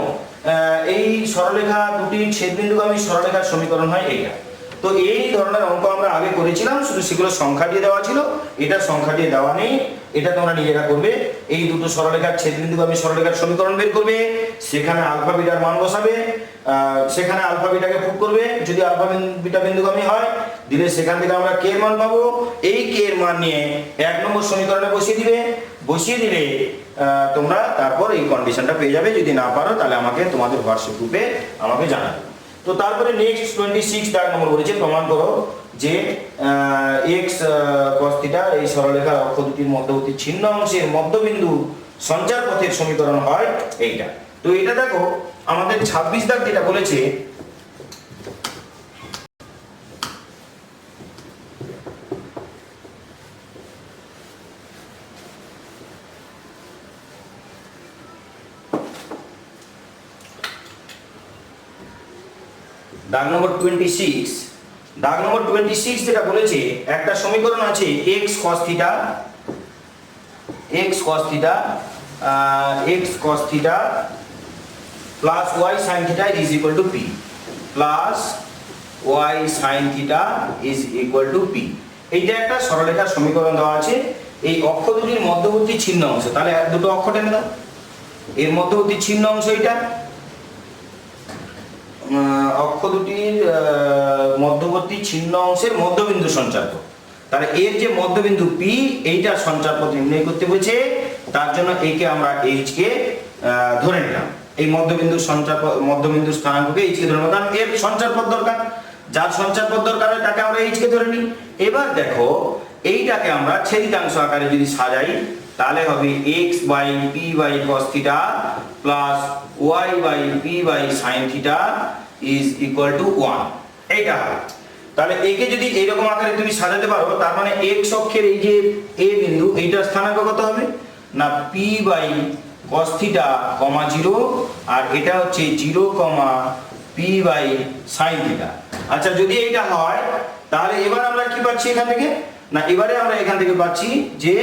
এই সরলরেখা দুটির ছেদবিন্দুগামী সরলরেখার সমীকরণ হয় এইটা। তো এই ধরনের অঙ্ক আমরা আগে করেছিলাম, শুধু সেগুলো সংখ্যা দিয়ে দেওয়া ছিল, এটা সংখ্যা দিয়ে দেওয়া নেই, এটা তোমরা নিজেরা করবে। এই দুটো সরলরেখার ছেদবিন্দুগামী সরলরেখার সমীকরণ বের করবে, সেখানে আলফা বিটার মান বসাবে, সেখানে আলফা বিটাকে পুট করবে, যদি আলফা বিটা বিন্দুগামী হয় দিলে সেখান থেকে আমরা কে এর মান পাবো, এই কে এর মান নিয়ে 1 নম্বর সমীকরণে বসিয়ে দিবে, বসিয়ে দিলে তোমরা তারপর এই কন্ডিশনটা পেয়ে যাবে। যদি না পারো তাহলে আমাকে তোমাদের হোয়াটসঅ্যাপ গ্রুপে আমাকে জানাবে। তো তারপরে নেক্সট 26 দাগ নম্বর বলেছে প্রমাণ করো যে x cos θ এই সরলরেখার অক্ষ দুটির মধ্যবর্তী ছিন্ন অংশের মধ্যবিন্দু সঞ্চার পথের সমীকরণ হয় এইটা। তো এটা দেখো আমাদের 26 দাগ যেটা বলেছে, দাগ নম্বর 26, দাগ নম্বর 26 যেটা বলেছে একটা সমীকরণ আছে x cos θ plus y sin θ is equal to p plus y sine theta is equal to p. এইটা একটা সরলরেখার সমীকরণ দেওয়া আছে। এই অক্ষ দুটির মধ্যবর্তী ছিন্ন অংশ, তাহলে দুটো অক্ষ টেনে দাও, এর মধ্যবর্তী ছিন্ন অংশ এটা, অক্ষ দুটির মধ্যবর্তী ছিন্ন অংশের মধ্যবিন্দু সঞ্চারক। তাহলে এর যে মধ্যবিন্দু পি, এইটা সঞ্চারপথ নির্ণয় করতে বলেছে, তার জন্য একে আমরা এইচ কে ধরে নিলাম। এই মধ্যবিন্দুর স্থানাঙ্ককে এইচ কে ধরে নিলাম, কারণ এর সঞ্চারপথ দরকার, যার সঞ্চারপথ দরকার হয় তাকে আমরা এইচ কে ধরে নিই। এবার দেখো এইটাকে আমরা ছেদিতাংশ আকারে যদি সাজাই, তাহলে হবে x বাই p by cos theta plus y by p by sin theta is equal to 1। এইটা হবে। তাহলে একে যদি এইরকম আকারে তুমি সাজাতে পারো, তার মানে x অক্ষের এই যে a বিন্দু, এইটার স্থানাঙ্ক কত হবে না p বাই cos থিটা, 0, আর এটা হচ্ছে 0, p বাই sin থিটা। আচ্ছা, যদি এইটা হয় তাহলে এবার আমরা কি পাচ্ছি এখান থেকে না, এবারে আমরা এখান থেকে পাচ্ছি যে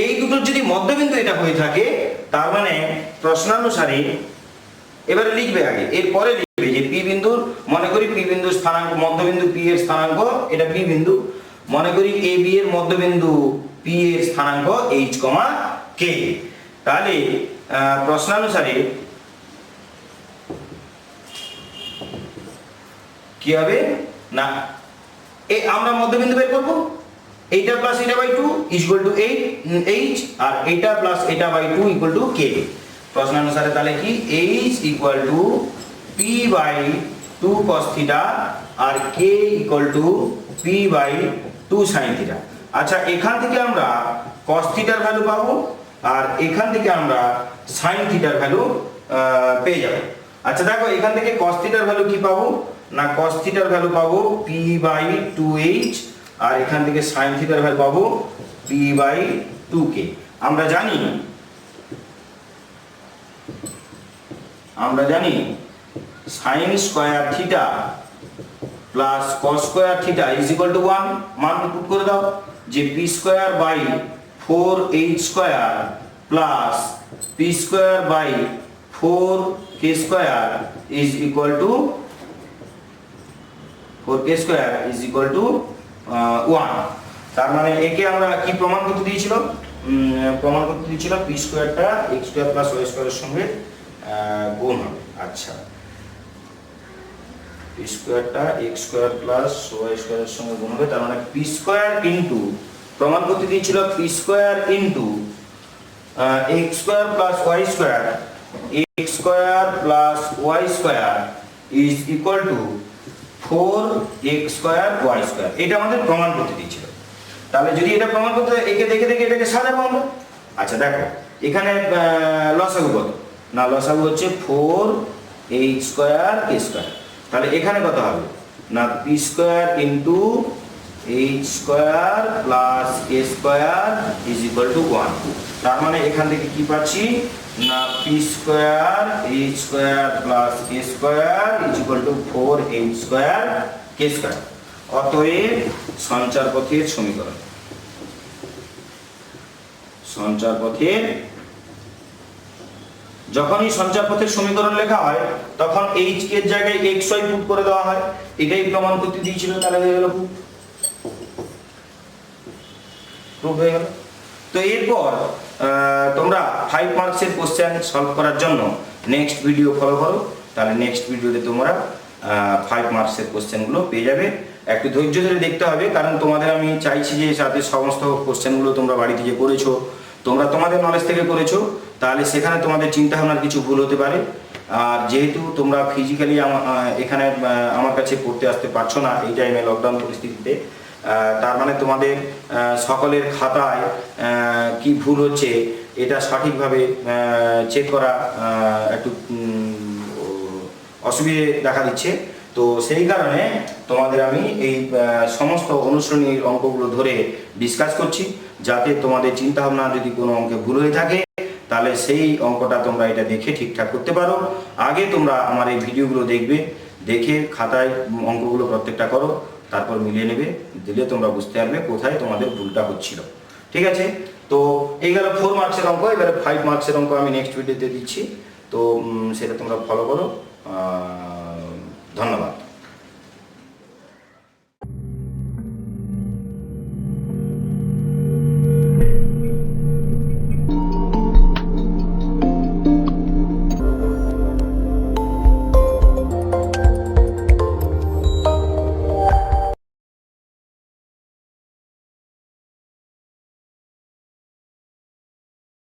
এই দুটোর যদি মধ্যবিন্দু এটা হয়ে থাকে, তার মানে প্রশ্নানুসারে এবারে লিখবে আগে, এরপরে লিখবে যে পি বিন্দুর, মনে করি পি বিন্দুর স্থানাঙ্ক, মধ্যবিন্দু পি এর স্থানাঙ্ক এটা পি বিন্দু, মনে করি এ বি এর মধ্যবিন্দু পি এর স্থানাঙ্ক এইচ কে। তাহলে প্রশ্নানুসারে কি হবে না, আমরা মধ্যবিন্দু বের করব, এইটা প্লাস এটা বাই 2 ইকুয়াল টু এইচ, আর এইটা প্লাস এটা বাই 2 ইকুয়াল টু কে। প্রশ্নানুসারে তাহলে কি h equal to p by 2 cos theta আর k equal to p by 2 sin theta. আচ্ছা, এখান থেকে আমরা cos থিটার ভ্যালু পাবো, আর এখান থেকে আমরা sin থিটার ভ্যালু পেয়ে যাব। আচ্ছা দেখো, এখান থেকে cos থিটার ভ্যালু কি পাবো না, cos থিটার ভ্যালু পাবো p বাই 2h, আর এখান থেকে sin থিটার ভ্যালু পাবো p বাই 2k। আমরা জানি sin square theta plus cos square theta is equal to 1। মান পুট করে দাও যে p square by 4h square plus p square by 4k square is equal to 4k square is equal to 1। তার মানে একে আমরা কি প্রমাণ করতে দিয়েছিল, p স্কয়ারটা x square plus y স্কয়ারের সঙ্গে গুণ হবে। আচ্ছা, p স্কয়ারটা x square plus y স্কয়ারের সঙ্গে গুণ হবে, তার মানে p স্কয়ার ইনটু, প্রমাণ করতে দিয়েছিল p square into x square plus y square, x square plus y square is equal two 4x square y square. এটা আমাদের প্রমাণ করতে দিয়েছিল। তাহলে যদি এটা প্রমাণ করতে, একে দেখে এটাকে সাজাবো আমরা। আচ্ছা দেখো, এখানে লসাগু কত না, লসাগু হচ্ছে 4h স্কয়ার k স্কয়ার। তাহলে এখানে কত হবে না, p square into h square plus k square is equal to 1। তার মানে এখান থেকে কি পাচ্ছি না, p square h square plus k square is equal two 4h square k square. অতএব সঞ্চারপথের সমীকরণ, যখনই সঞ্চারপথের সমীকরণ লেখা হয় তখন h এর জায়গায় xy পুট করে দেওয়া হয়। এটাই প্রমাণ করতে দিয়েছিল। তাহলে হয়ে গেল প্রুফ হয়ে গেল। তো এরপর তোমরা 5 মার্কসের কোশ্চেন সলভ করার জন্য নেক্সট ভিডিও ফলো করো। তাহলে নেক্সট ভিডিওতে তোমরা 5 মার্কসের কোশ্চেনগুলো পেয়ে যাবে। একটু ধৈর্য ধরে দেখতে হবে, কারণ তোমাদের আমি চাইছি যে সাথে সমস্ত কোশ্চেনগুলো তোমরা বাড়িতে যে করেছো, তোমরা তোমাদের নলেজ থেকে করেছো, তাহলে সেখানে তোমাদের চিন্তা ভাবনার কিছু ভুল হতে পারে। আর যেহেতু তোমরা ফিজিক্যালি এখানে আমার কাছে পড়তে আসতে পারছো না এই টাইমে লকডাউন পরিস্থিতিতে, তার মানে তোমাদের সকলের খাতায় কি ভুল হচ্ছে এটা সঠিকভাবে চেক করা একটু অসুবিধে দেখা দিচ্ছে। তো সেই কারণে তোমাদের আমি এই সমস্ত অনুশীলনীর অঙ্কগুলো ধরে ডিসকাস করছি, যাতে তোমাদের চিন্তা ভাবনা যদি কোনো অঙ্কে ভুল হয়ে থাকে তাহলে সেই অঙ্কটা তোমরা এটা দেখে ঠিকঠাক করতে পারো। আগে তোমরা আমার এই ভিডিওগুলো দেখবে, দেখে খাতায় অঙ্কগুলো প্রত্যেকটা করো, তারপর মিলিয়ে নেবে, দিলে তোমরা বুঝতে পারবে কোথায় তোমাদের ভুলটা হচ্ছিল। ঠিক আছে? তো এই গেল 4 মার্কসের অঙ্ক। এবারে 5 মার্কসের অঙ্ক আমি নেক্সট ভিডিওতে দিচ্ছি, তো সেটা তোমরা ফলো করো। ধন্যবাদ।